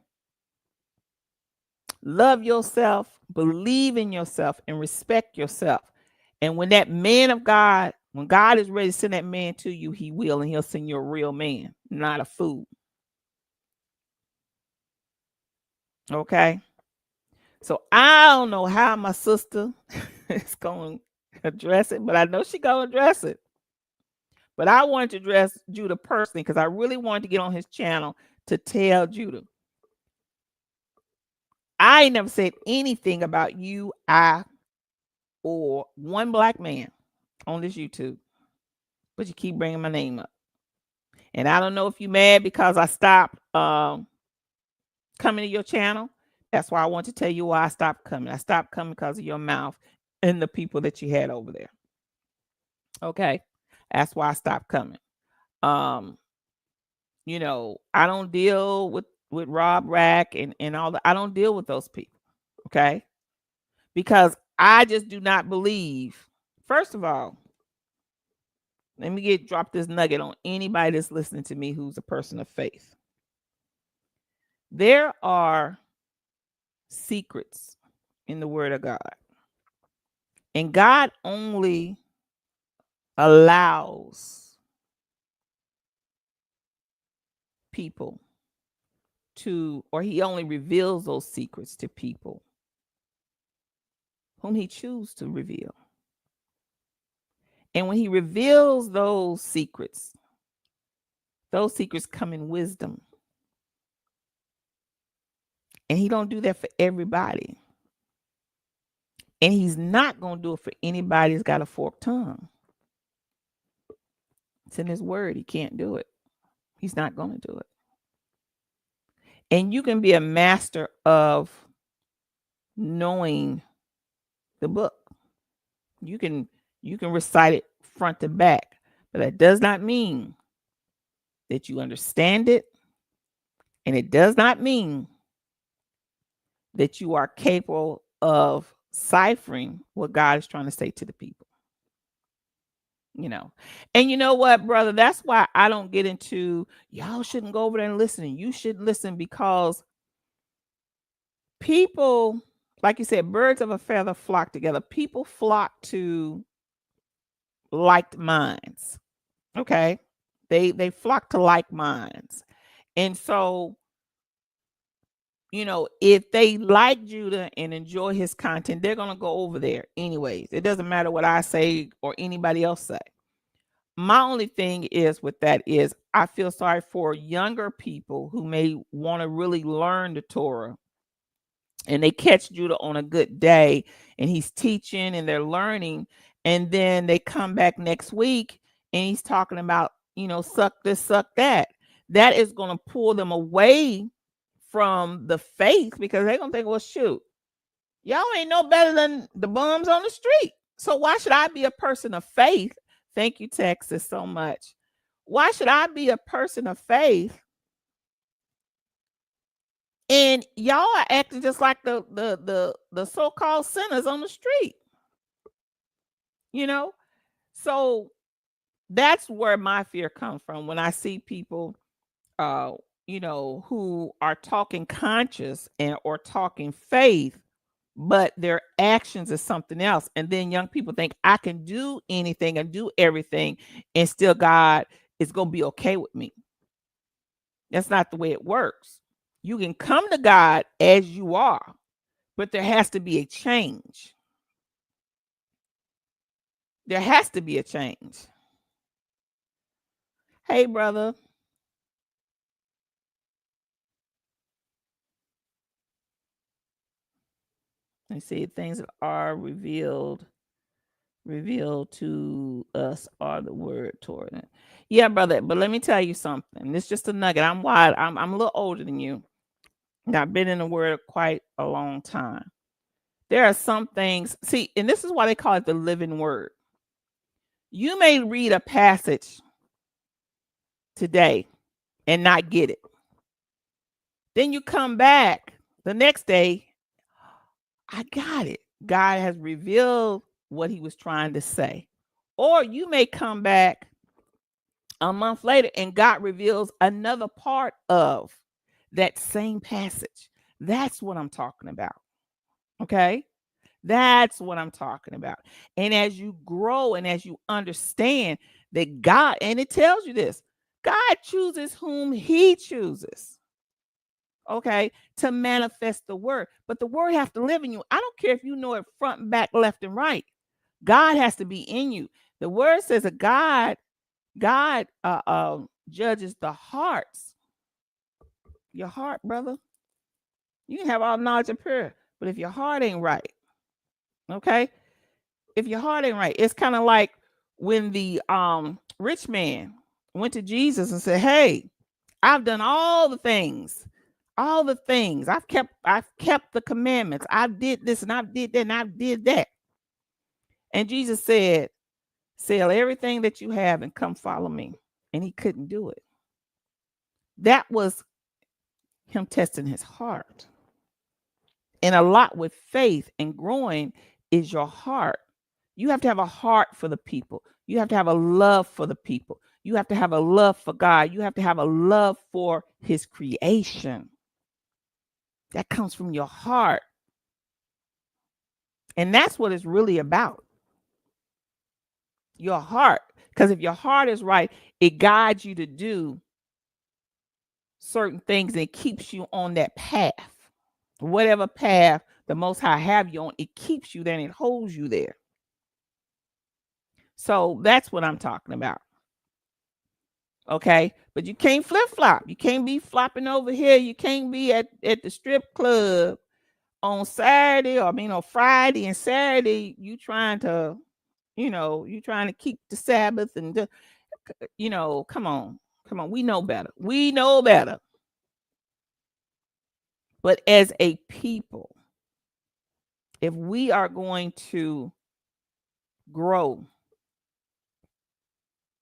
Love yourself, believe in yourself, and respect yourself. And when that man of God, when God is ready to send that man to you, he will, and he'll send you a real man, not a fool. Okay. So I don't know how my sister is going to address it, but I know she's going to address it. But I wanted to address Judah personally because I really wanted to get on his channel to tell Judah. I ain't never said anything about you, or one black man on this YouTube, but you keep bringing my name up. And I don't know if you mad because I stopped coming to your channel. That's why I want to tell you why I stopped coming. I stopped coming because of your mouth and the people that you had over there. Okay. That's why I stopped coming. You know, I don't deal with Rob Rack and all I don't deal with those people. Okay. Because I just do not believe. First of all, let me drop this nugget on anybody that's listening to me who's a person of faith. There are secrets in the Word of God. And God only allows people to, or he only reveals those secrets to people whom he chooses to reveal. And when he reveals those secrets come in wisdom. And he don't do that for everybody. And he's not going to do it for anybody that's got a forked tongue. It's in his word. He can't do it. He's not going to do it. And you can be a master of knowing the book. You can recite it front to back, but that does not mean that you understand it. And it does not mean that you are capable of ciphering what God is trying to say to the people. You know, and you know what, brother? That's why I don't get into y'all shouldn't go over there and listen. You should listen because people, like you said, birds of a feather flock together. People flock to like minds. Okay. They flock to like minds. And so, you know, if they like Judah and enjoy his content, they're going to go over there anyways. It doesn't matter what I say or anybody else say. My only thing is with that is I feel sorry for younger people who may want to really learn the Torah and they catch Judah on a good day and he's teaching and they're learning. And then they come back next week and he's talking about, you know, suck this, suck that. That is going to pull them away from the faith because they're going to think, well, shoot, y'all ain't no better than the bums on the street. So why should I be a person of faith? Thank you, Texas, so much. Why should I be a person of faith? And y'all are acting just like the so-called sinners on the street. You know? So that's where my fear comes from when I see people you know, who are talking conscious and or talking faith, but their actions is something else. And then young people think I can do anything and do everything and still God is going to be okay with me. That's not the way it works. You can come to God as you are, but there has to be a change. There has to be a change. Hey, brother. Let me see. Things that are revealed to us are the word Torah. Yeah, brother. But let me tell you something. This is just a nugget. I'm wide. I'm a little older than you. And I've been in the word quite a long time. There are some things. See, and this is why they call it the living word. You may read a passage today and not get it. Then you come back the next day. I got it. God has revealed what he was trying to say. Or you may come back a month later and God reveals another part of that same passage. That's what I'm talking about. Okay. That's what I'm talking about. And as you grow and as you understand that God, and it tells you this, God chooses whom he chooses, okay, to manifest the word. But the word has to live in you. I don't care if you know it front and back, left and right. God has to be in you. The word says that God judges the hearts. Your heart, brother. You can have all knowledge and prayer, but if your heart ain't right, okay, if your heart ain't right, it's kind of like when the rich man went to Jesus and said, "Hey, I've done all the things, all the things. I've kept the commandments. I did this and I did that and I did that." And Jesus said, "Sell everything that you have and come follow me." And he couldn't do it. That was him testing his heart. And a lot with faith and growing is your heart. You have to have a heart for the people. You have to have a love for the people. You have to have a love for God. You have to have a love for his creation. That comes from your heart. And that's what it's really about. Your heart. Because if your heart is right, it guides you to do certain things and it keeps you on that path. Whatever path the Most High have you on, it keeps you there and it holds you there. So that's what I'm talking about. Okay. But you can't flip flop. You can't be flopping over here. You can't be at the strip club on Saturday, or I mean on Friday and Saturday. You trying to keep the Sabbath and come on. Come on. We know better. We know better. But as a people, if we are going to grow,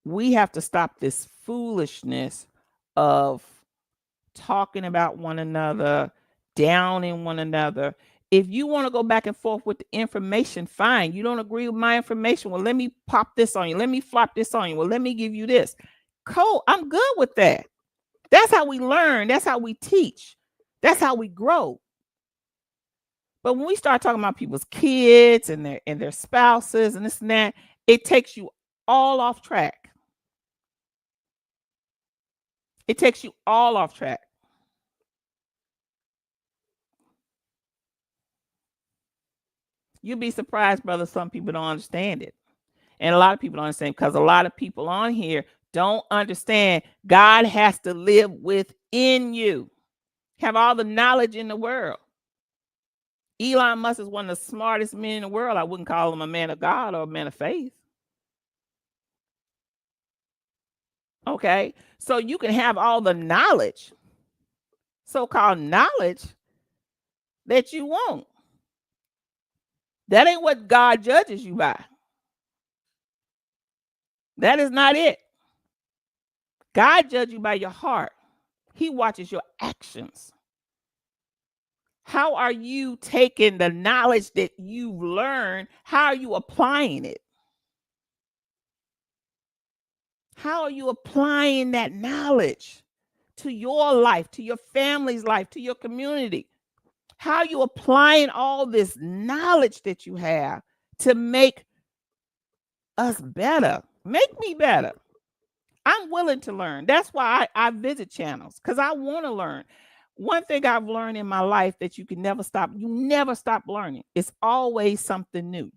we have to stop this foolishness of talking about one another, downing one another. If you want to go back and forth with the information, fine. You don't agree with my information. Well, let me pop this on you. Let me flop this on you. Well, let me give you this. Cool. I'm good with that. That's how we learn. That's how we teach. That's how we grow. But when we start talking about people's kids and their spouses and this and that, it takes you all off track. It takes you all off track. You'd be surprised, brother. Some people don't understand it. And a lot of people don't understand because a lot of people on here don't understand God has to live within you. Have all the knowledge in the world. Elon Musk is one of the smartest men in the world. I wouldn't call him a man of God or a man of faith. Okay. So you can have all the knowledge, so-called knowledge, that you want. That ain't what God judges you by. That is not it. God judges you by your heart. He watches your actions. How are you taking the knowledge that you've learned? How are you applying it? How are you applying that knowledge to your life, to your family's life, to your community? How are you applying all this knowledge that you have to make us better? Make me better. I'm willing to learn. That's why I visit channels, because I want to learn. One thing I've learned in my life that you can never stop, you never stop learning. It's always something new.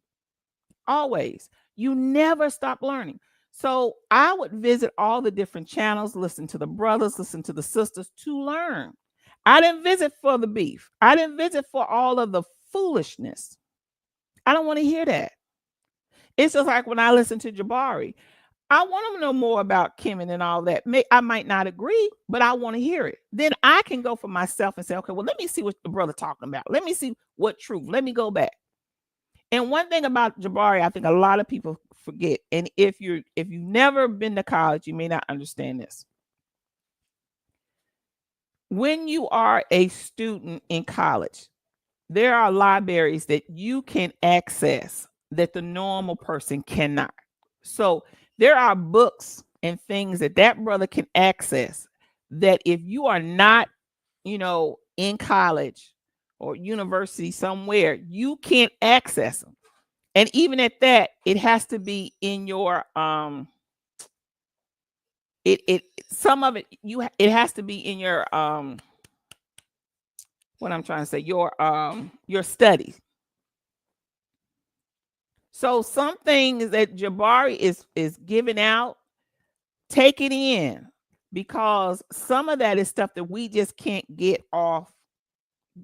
Always. You never stop learning. So I would visit all the different channels, listen to the brothers, listen to the sisters to learn. I didn't visit for the beef. I didn't visit for all of the foolishness. I don't want to hear that. It's just like when I listen to Jabari. I want to know more about Kemet and all that. I might not agree, but I want to hear it. Then I can go for myself and say, okay, well, let me see what the brother talking about. Let me see what truth. Let me go back. And one thing about Jabari, I think a lot of people forget. And if you've never been to college, you may not understand this. When you are a student in college, there are libraries that you can access that the normal person cannot. So there are books and things that brother can access that if you are not, in college or university somewhere, you can't access them. And even at that, it has to be in your it some of it it has to be in your what I'm trying to say, your studies. So some things that Jabari is giving out, take it in, because some of that is stuff that we just can't get off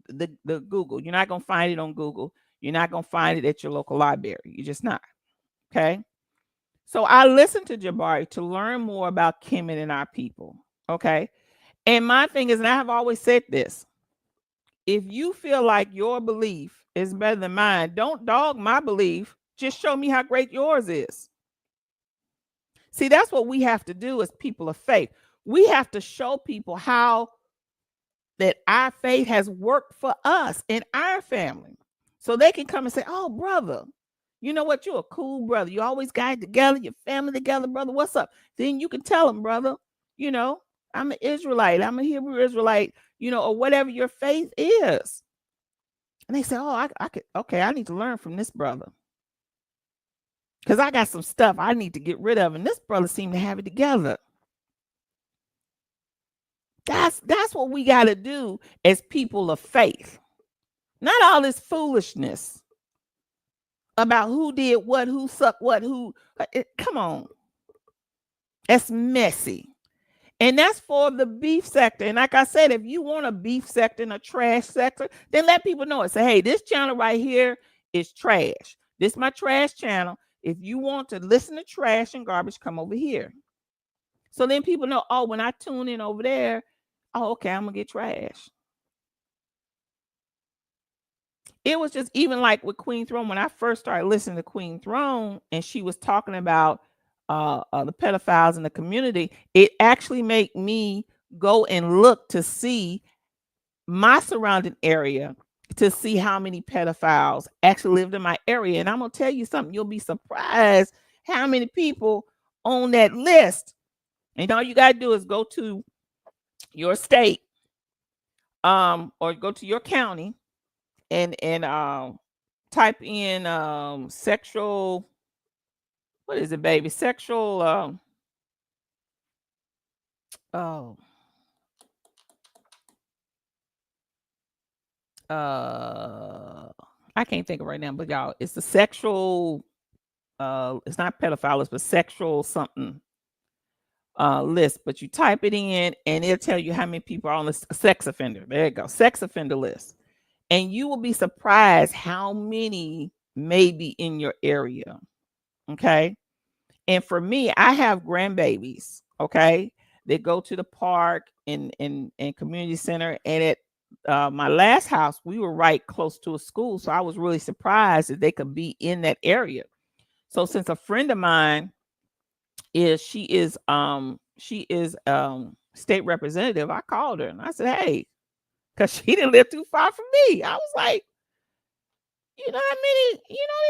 the Google. You're not gonna find it on Google. You're not gonna find it at your local library. You're just not. Okay. So I listened to Jabari to learn more about Kemet and our people. Okay. And my thing is, and I have always said this, if you feel like your belief is better than mine, don't dog my belief. Just show me how great yours is. See, that's what we have to do as people of faith. We have to show people how that our faith has worked for us in our family. So they can come and say, oh, brother, you know what? You're a cool brother. You always got it together, your family together, brother. What's up? Then you can tell them, brother, you know, I'm an Israelite. I'm a Hebrew Israelite, you know, or whatever your faith is. And they say, oh, I could, okay, I need to learn from this brother. Because I got some stuff I need to get rid of. And this brother seemed to have it together. That's what we got to do as people of faith. Not all this foolishness about who did what, who sucked what, who. Come on. That's messy. And that's for the beef sector. And like I said, if you want a beef sector and a trash sector, then let people know it. Say, hey, this channel right here is trash. This is my trash channel. If you want to listen to trash and garbage, come over here. So then people know, oh, when I tune in over there, oh, okay, I'm going to get trash. It was just even like with Queen Throne, when I first started listening to Queen Throne and she was talking about the pedophiles in the community, it actually made me go and look to see my surrounding area to see how many pedophiles actually lived in my area. And I'm going to tell you something, you'll be surprised how many people on that list. And all you got to do is go to your state or go to your county and type in sexual, what is it, baby? Sexual oh I can't think of it right now, but y'all, it's the sexual it's not pedophiles, but sexual something list. But you type it in and it'll tell you how many people are on the sex offender. There you go, sex offender list. And you will be surprised how many may be in your area. Okay. And for me, I have grandbabies. Okay. They go to the park and community center. And at my last house, we were right close to a school. So I was really surprised that they could be in that area. So since a friend of mine she is state representative, I called her and I said, hey, because she didn't live too far from me. I was like, you know how many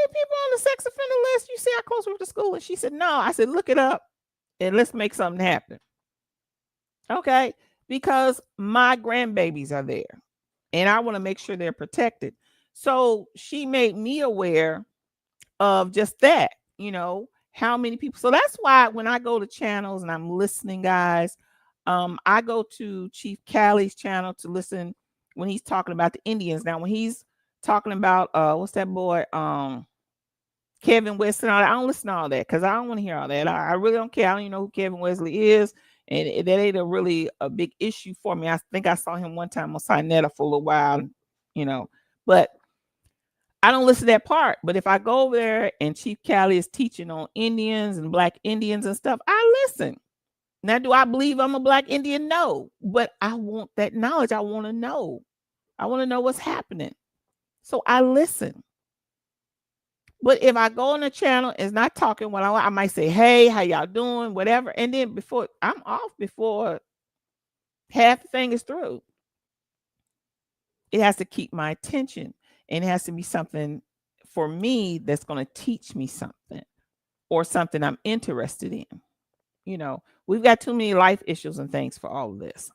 people on the sex offender list? You see how close we were to school? And she said, no. I said, look it up and let's make something happen. Okay. Because my grandbabies are there and I want to make sure they're protected. So she made me aware of just that, how many people. So that's why when I go to channels and I'm listening, guys, I go to Chief Callie's channel to listen when he's talking about the Indians. Now, when he's talking about what's that boy, Kevin West and all that, I don't listen to all that because I don't want to hear all that. I really don't care. I don't even know who Kevin Wesley is, and that ain't really a big issue for me. I think I saw him one time on Sinetta for a little while, but I don't listen to that part. But if I go over there and Chief Callie is teaching on Indians and Black Indians and stuff, I listen. Now, do I believe I'm a Black Indian? No, but I want that knowledge. I want to know. I want to know what's happening. So I listen. But if I go on the channel, it's not talking what I might say, hey, how y'all doing? Whatever. And then before I'm off, before half the thing is through, it has to keep my attention. And it has to be something for me that's going to teach me something or something I'm interested in. We've got too many life issues and things for all of this.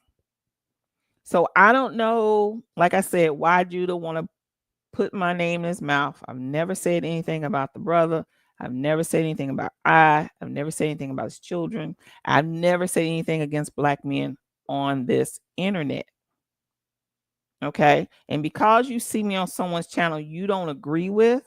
So I don't know, like I said, why Judah want to put my name in his mouth. I've never said anything about the brother. I've never said anything about I've never said anything about his children. I've never said anything against black men on this internet. Okay. And because you see me on someone's channel you don't agree with,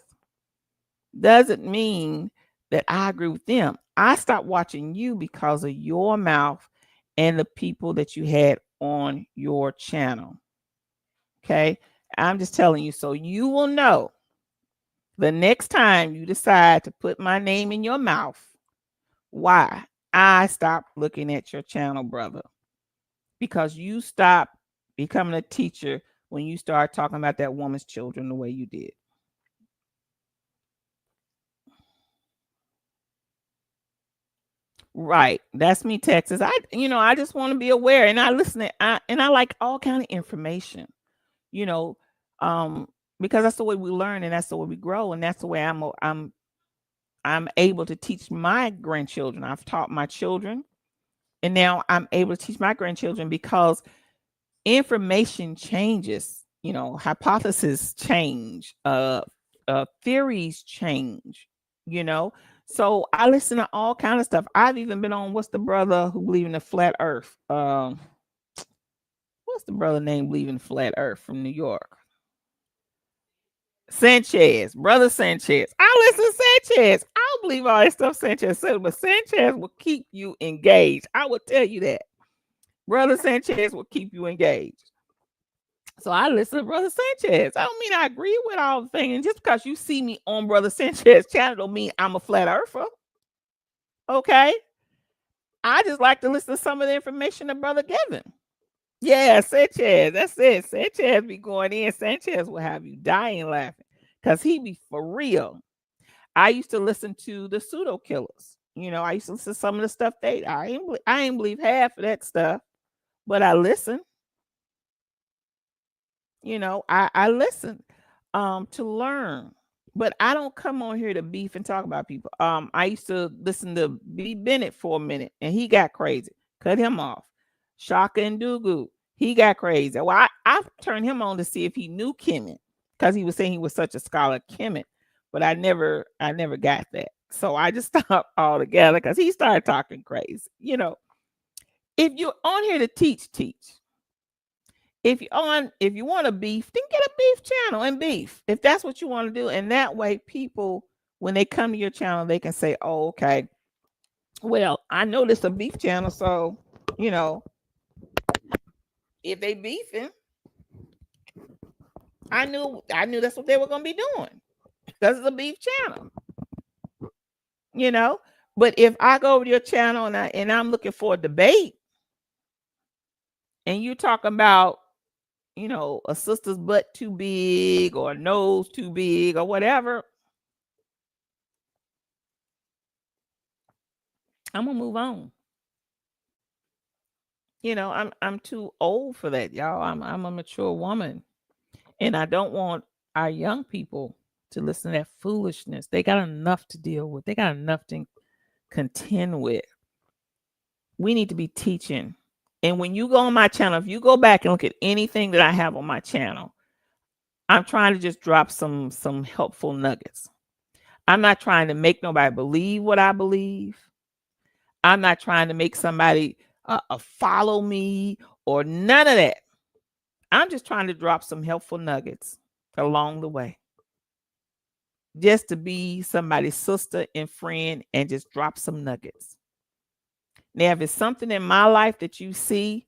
doesn't mean that I agree with them. I stopped watching you because of your mouth and the people that you had on your channel. Okay. I'm just telling you so you will know the next time you decide to put my name in your mouth why I stopped looking at your channel, brother. Because you stopped becoming a teacher when you start talking about that woman's children the way you did. Right. That's me, Texas. I just want to be aware and I listen to, I like all kind of information, you know, um, because that's the way we learn and that's the way we grow. And that's the way I'm able to teach my grandchildren. I've taught my children and now I'm able to teach my grandchildren because information changes, hypotheses change, theories change, you know. So I listen to all kind of stuff. I've even been on what's the brother who believe in the flat earth? What's the brother name believe in the flat earth from New York? Sanchez, brother Sanchez. I listen to Sanchez. I don't believe all that stuff Sanchez said, but Sanchez will keep you engaged. I will tell you that. Brother Sanchez will keep you engaged. So I listen to Brother Sanchez. I don't mean I agree with all the things. And just because you see me on Brother Sanchez channel don't mean I'm a flat earther. Okay. I just like to listen to some of the information of Brother Kevin. Yeah, Sanchez. That's it. Sanchez be going in. Sanchez will have you dying laughing. Because he be for real. I used to listen to the pseudo killers. I used to listen to some of the stuff I ain't believe half of that stuff, but I listen. I listen to learn, but I don't come on here to beef and talk about people. I used to listen to B Bennett for a minute and he got crazy. Cut him off. Shaka and Dugu, he got crazy. Well, I turned him on to see if he knew Kemet because he was saying he was such a scholar Kemet, but I never got that. So I just stopped altogether because he started talking crazy. If you're on here to teach, if you want to beef, then get a beef channel and beef if that's what you want to do. And that way people, when they come to your channel, they can say, oh, okay, well, I know this a beef channel, so if they beefing, I knew that's what they were gonna be doing because it's a beef channel. But if I go over to your channel and I'm looking for a debate and you talking about a sister's butt too big or nose too big or whatever, I'm gonna move on. I'm too old for that, y'all. I'm a mature woman, and I don't want our young people to listen to that foolishness. They got enough to deal with. They got enough to contend with. We need to be teaching. And when you go on my channel, if you go back and look at anything that I have on my channel, I'm trying to just drop some helpful nuggets. I'm not trying to make nobody believe what I believe. I'm not trying to make somebody follow me or none of that. I'm just trying to drop some helpful nuggets along the way. Just to be somebody's sister and friend and just drop some nuggets. Now, if it's something in my life that you see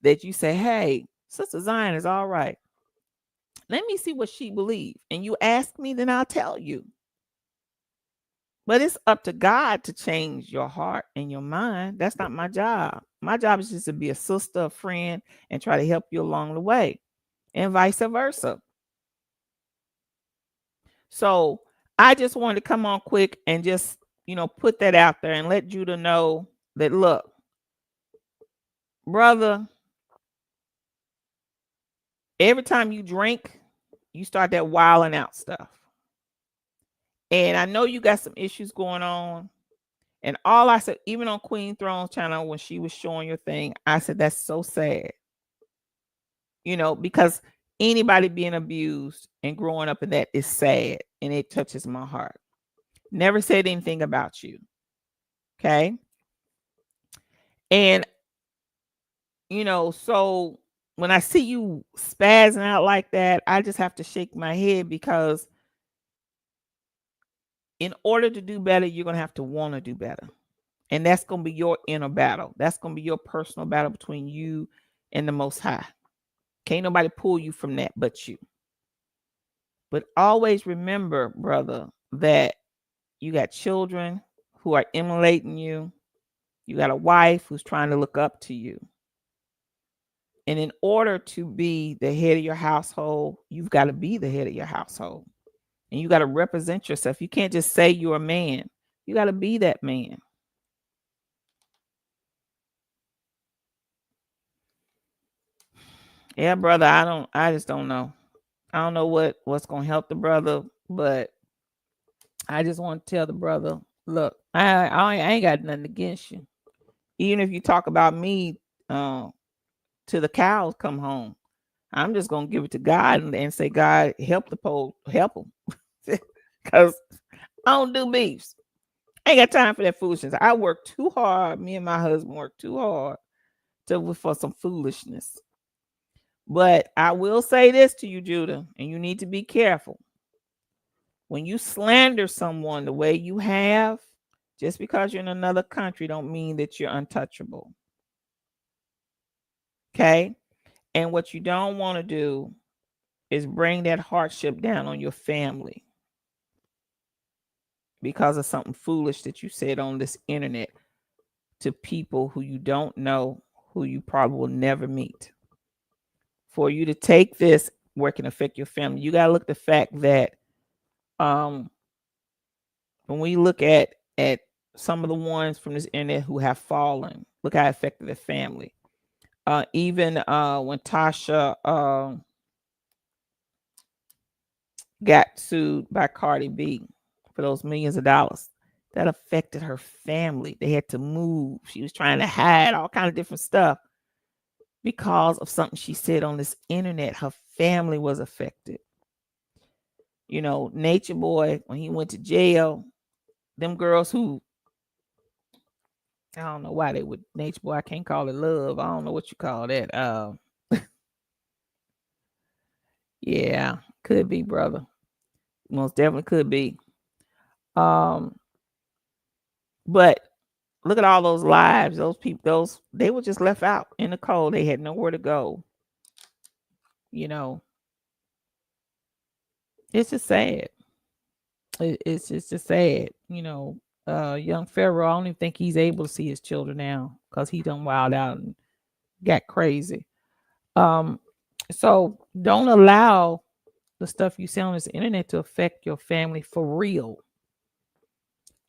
that you say, hey, Sister Zion is all right. Let me see what she believes. And you ask me, then I'll tell you. But it's up to God to change your heart and your mind. That's not my job. My job is just to be a sister, a friend, and try to help you along the way, and vice versa. So I just wanted to come on quick and just, put that out there and let Judah know that, look, brother, every time you drink, you start that wilding out stuff. And I know you got some issues going on. And all I said, even on Queen Throne's channel, when she was showing your thing, I said, that's so sad. because anybody being abused and growing up in that is sad and it touches my heart. Never said anything about you. Okay. And, so when I see you spazzing out like that, I just have to shake my head because in order to do better, you're going to have to want to do better. And that's going to be your inner battle. That's going to be your personal battle between you and the Most High. Can't nobody pull you from that but you. But always remember, brother, that you got children who are emulating you. You got a wife who's trying to look up to you. And in order to be the head of your household, you've got to be the head of your household. And you got to represent yourself. You can't just say you're a man. You got to be that man. Yeah, brother, I just don't know. I don't know what's going to help the brother, but I just want to tell the brother, look, I ain't got nothing against you. Even if you talk about me till the cows come home, I'm just going to give it to God and say, God, help the pole, help them. Because I don't do beefs. I ain't got time for that foolishness. I work too hard. Me and my husband work too hard for some foolishness. But I will say this to you, Judah, and you need to be careful. When you slander someone the way you have, just because you're in another country don't mean that you're untouchable. Okay? And what you don't want to do is bring that hardship down on your family because of something foolish that you said on this internet to people who you don't know, who you probably will never meet. For you to take this where it can affect your family, you got to look at the fact that when we look at some of the ones from this internet who have fallen, look how it affected their family. Even when Tasha got sued by Cardi B for those millions of dollars, that affected her family. They had to move. She was trying to hide all kind of different stuff because of something she said on this internet. Her family was affected. Nature Boy, when he went to jail, them girls who, I don't know why they would, Nature Boy, I can't call it love. I don't know what you call that. Yeah, could be, brother. Most definitely could be. But look at all those lives. Those people, they were just left out in the cold. They had nowhere to go. It's just sad. It's just sad. Young Pharaoh, I don't even think he's able to see his children now because he done wild out and got crazy. So don't allow the stuff you see on this internet to affect your family for real.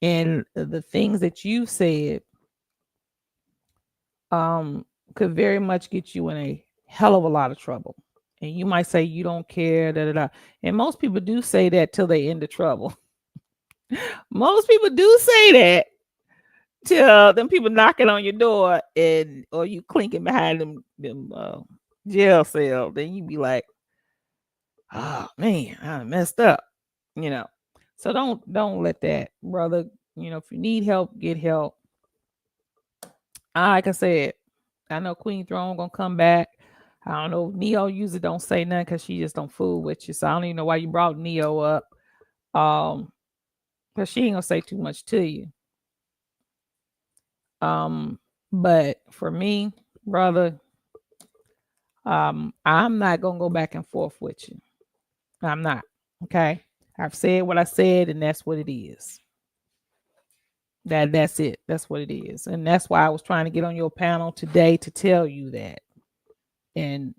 And the things that you said could very much get you in a hell of a lot of trouble. And you might say you don't care, da da da. And most people do say that till they end the trouble. Most people do say that till them people knocking on your door or you clinking behind them jail cell. Then you be like, oh man, I messed up. So don't let that, brother. If you need help, get help. Like I said, I know Queen Throne gonna come back. I don't know. Neo usually don't say nothing because she just don't fool with you. So I don't even know why you brought Neo up. Because she ain't gonna say too much to you. But for me, brother, I'm not gonna go back and forth with you. I'm not. Okay. I've said what I said, and that's what it is. That's it. That's what it is. And that's why I was trying to get on your panel today to tell you that. And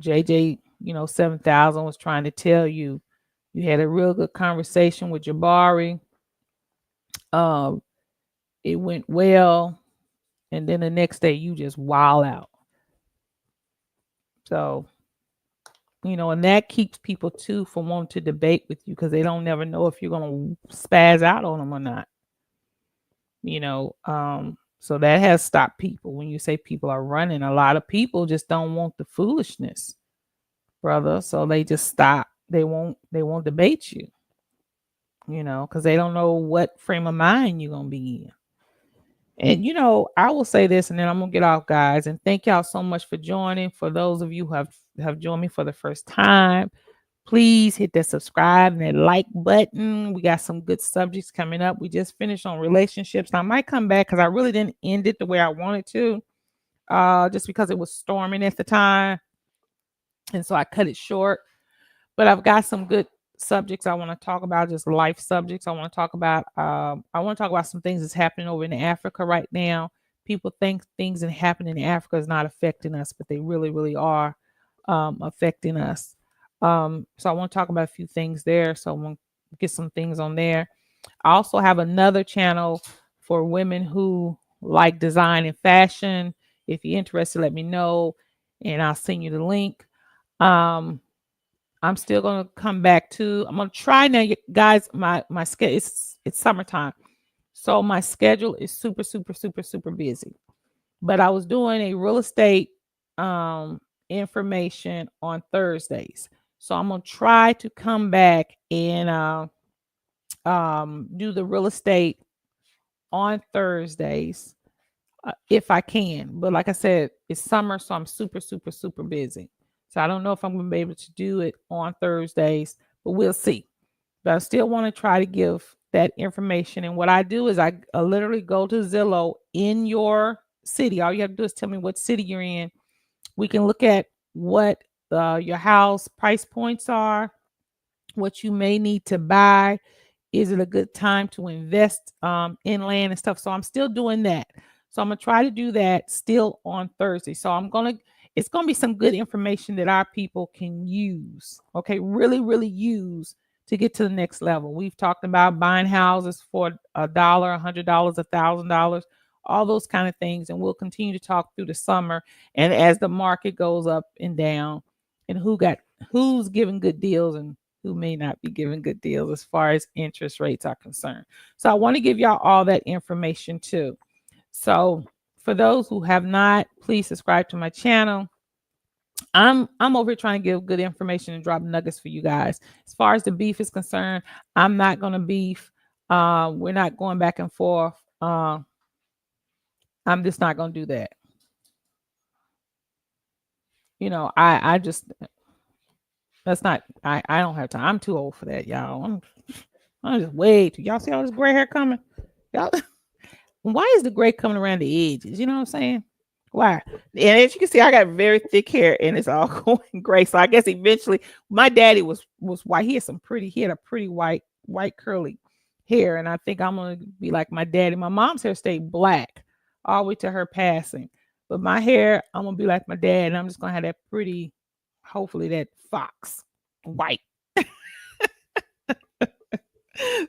JJ, 7,000 was trying to tell you you had a real good conversation with Jabari. It went well, and then the next day you just wild out. So, and that keeps people too from wanting to debate with you because they don't never know if you're gonna spaz out on them or not. So that has stopped people. When you say people are running, a lot of people just don't want the foolishness, brother. So they just stop. They won't debate you, because they don't know what frame of mind you're gonna be in. And I will say this, and then I'm gonna get off, guys. And thank y'all so much for joining. For those of you who have joined me for the first time, please hit that subscribe and that like button. We got some good subjects coming up. We just finished on relationships. And I might come back because I really didn't end it the way I wanted to, just because it was storming at the time, and so I cut it short. But I've got some good subjects I want to talk about, just life subjects I want to talk about. I want to talk about some things that's happening over in Africa right now. People think things that happen in Africa is not affecting us, but they really, really are affecting us. So I want to talk about a few things there. So I want to get some things on there. I also have another channel for women who like design and fashion. If you're interested, let me know, and I'll send you the link. I'm still gonna come back to. I'm gonna try now, guys. My schedule. It's summertime, so my schedule is super, super, super, super busy. But I was doing a real estate information on Thursdays, so I'm gonna try to come back and do the real estate on Thursdays if I can. But like I said, it's summer, so I'm super, super, super busy. So I don't know if I'm going to be able to do it on Thursdays, but we'll see. But I still want to try to give that information. And what I do is I literally go to Zillow in your city. All you have to do is tell me what city you're in. We can look at what your house price points are, what you may need to buy. Is it a good time to invest in land and stuff? So I'm still doing that. So I'm gonna try to do that still on Thursday. So it's gonna be some good information that our people can use. Okay, really, really use to get to the next level. We've talked about buying houses for $1, $100, $1,000, all those kind of things, and we'll continue to talk through the summer and as the market goes up and down, and who's giving good deals and who may not be giving good deals as far as interest rates are concerned. So I want to give y'all all that information too. So for those who have not, please subscribe to my channel. I'm over here trying to give good information and drop nuggets for you guys. As far as the beef is concerned, I'm not gonna beef. We're not going back and forth. I'm just not gonna do that. I just that's not I don't have time. I'm too old for that, y'all. I'm just way too. Y'all see all this gray hair coming? Y'all, why is the gray coming around the edges? You know what I'm saying? Why? And as you can see, I got very thick hair and it's all going gray. So I guess eventually my daddy was white. He had a pretty white curly hair. And I think I'm gonna be like my daddy. My mom's hair stayed black all the way to her passing. But my hair, I'm gonna be like my dad, and I'm just gonna have that pretty, hopefully that fox white.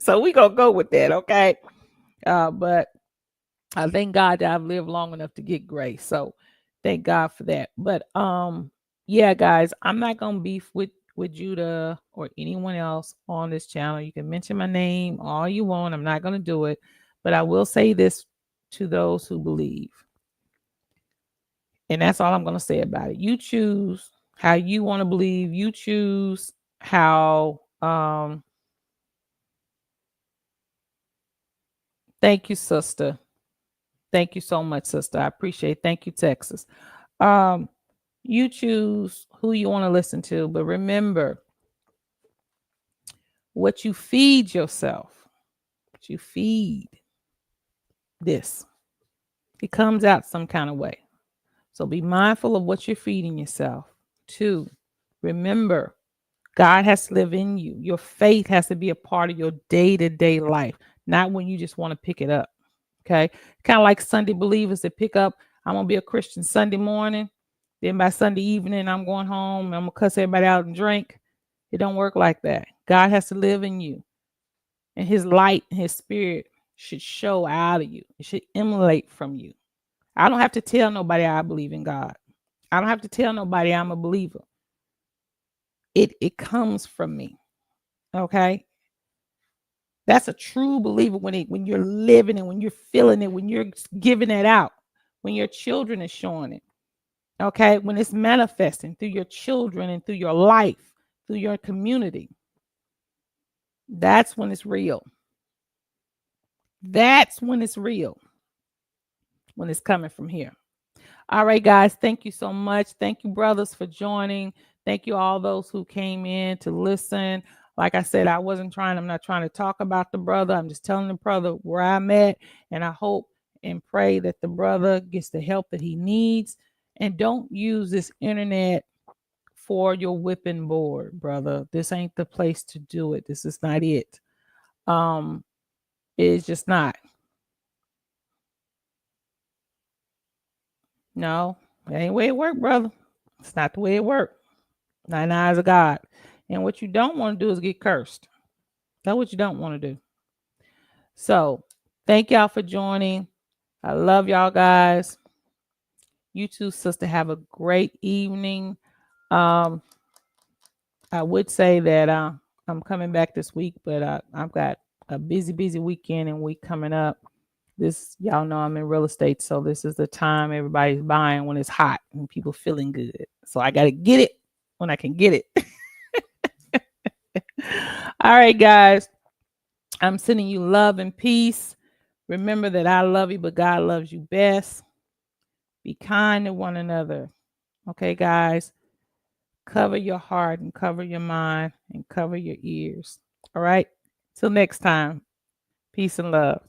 So we gonna go with that, okay? But I thank God that I've lived long enough to get grace. So thank God for that. But yeah, guys, I'm not gonna beef with Judah or anyone else on this channel. You can mention my name all you want. I'm not gonna do it, but I will say this to those who believe. And that's all I'm gonna say about it. You choose how you want to believe. You choose how thank you, sister. Thank you so much, sister. I appreciate it. Thank you, Texas. You choose who you want to listen to, but remember what you feed yourself, what you feed this, it comes out some kind of way. So be mindful of what you're feeding yourself. Two, remember God has to live in you. Your faith has to be a part of your day-to-day life, not when you just want to pick it up. Okay. Kind of like Sunday believers that pick up, I'm going to be a Christian Sunday morning. Then by Sunday evening, I'm going home. I'm going to cuss everybody out and drink. It don't work like that. God has to live in you. And his light and his spirit should show out of you. It should emanate from you. I don't have to tell nobody I believe in God. I don't have to tell nobody I'm a believer. It comes from me. Okay. That's a true believer when you're living it, when you're feeling it, when you're giving it out, when your children are showing it. Okay, when it's manifesting through your children and through your life, through your community. That's when it's real. That's when it's real. When it's coming from here. All right, guys. Thank you so much. Thank you, brothers, for joining. Thank you, all those who came in to listen. Like I said, I'm not trying to talk about the brother. I'm just telling the brother where I'm at. And I hope and pray that the brother gets the help that he needs. And don't use this internet for your whipping board, brother. This ain't the place to do it. This is not it. It's just not. No, that ain't the way it work, brother. It's not the way it work. Nine eyes of God. And what you don't want to do is get cursed. That's what you don't want to do. So thank y'all for joining. I love y'all guys. You too, sister. Have a great evening. Um, I would say that I'm coming back this week, but I've got a busy weekend and week coming up. This, y'all know I'm in real estate, so this is the time everybody's buying when it's hot and people feeling good. So I got to get it when I can get it. All right, guys. I'm sending you love and peace. Remember that I love you, but God loves you best. Be kind to one another. Okay, guys? Cover your heart and cover your mind and cover your ears. All right? Till next time. Peace and love.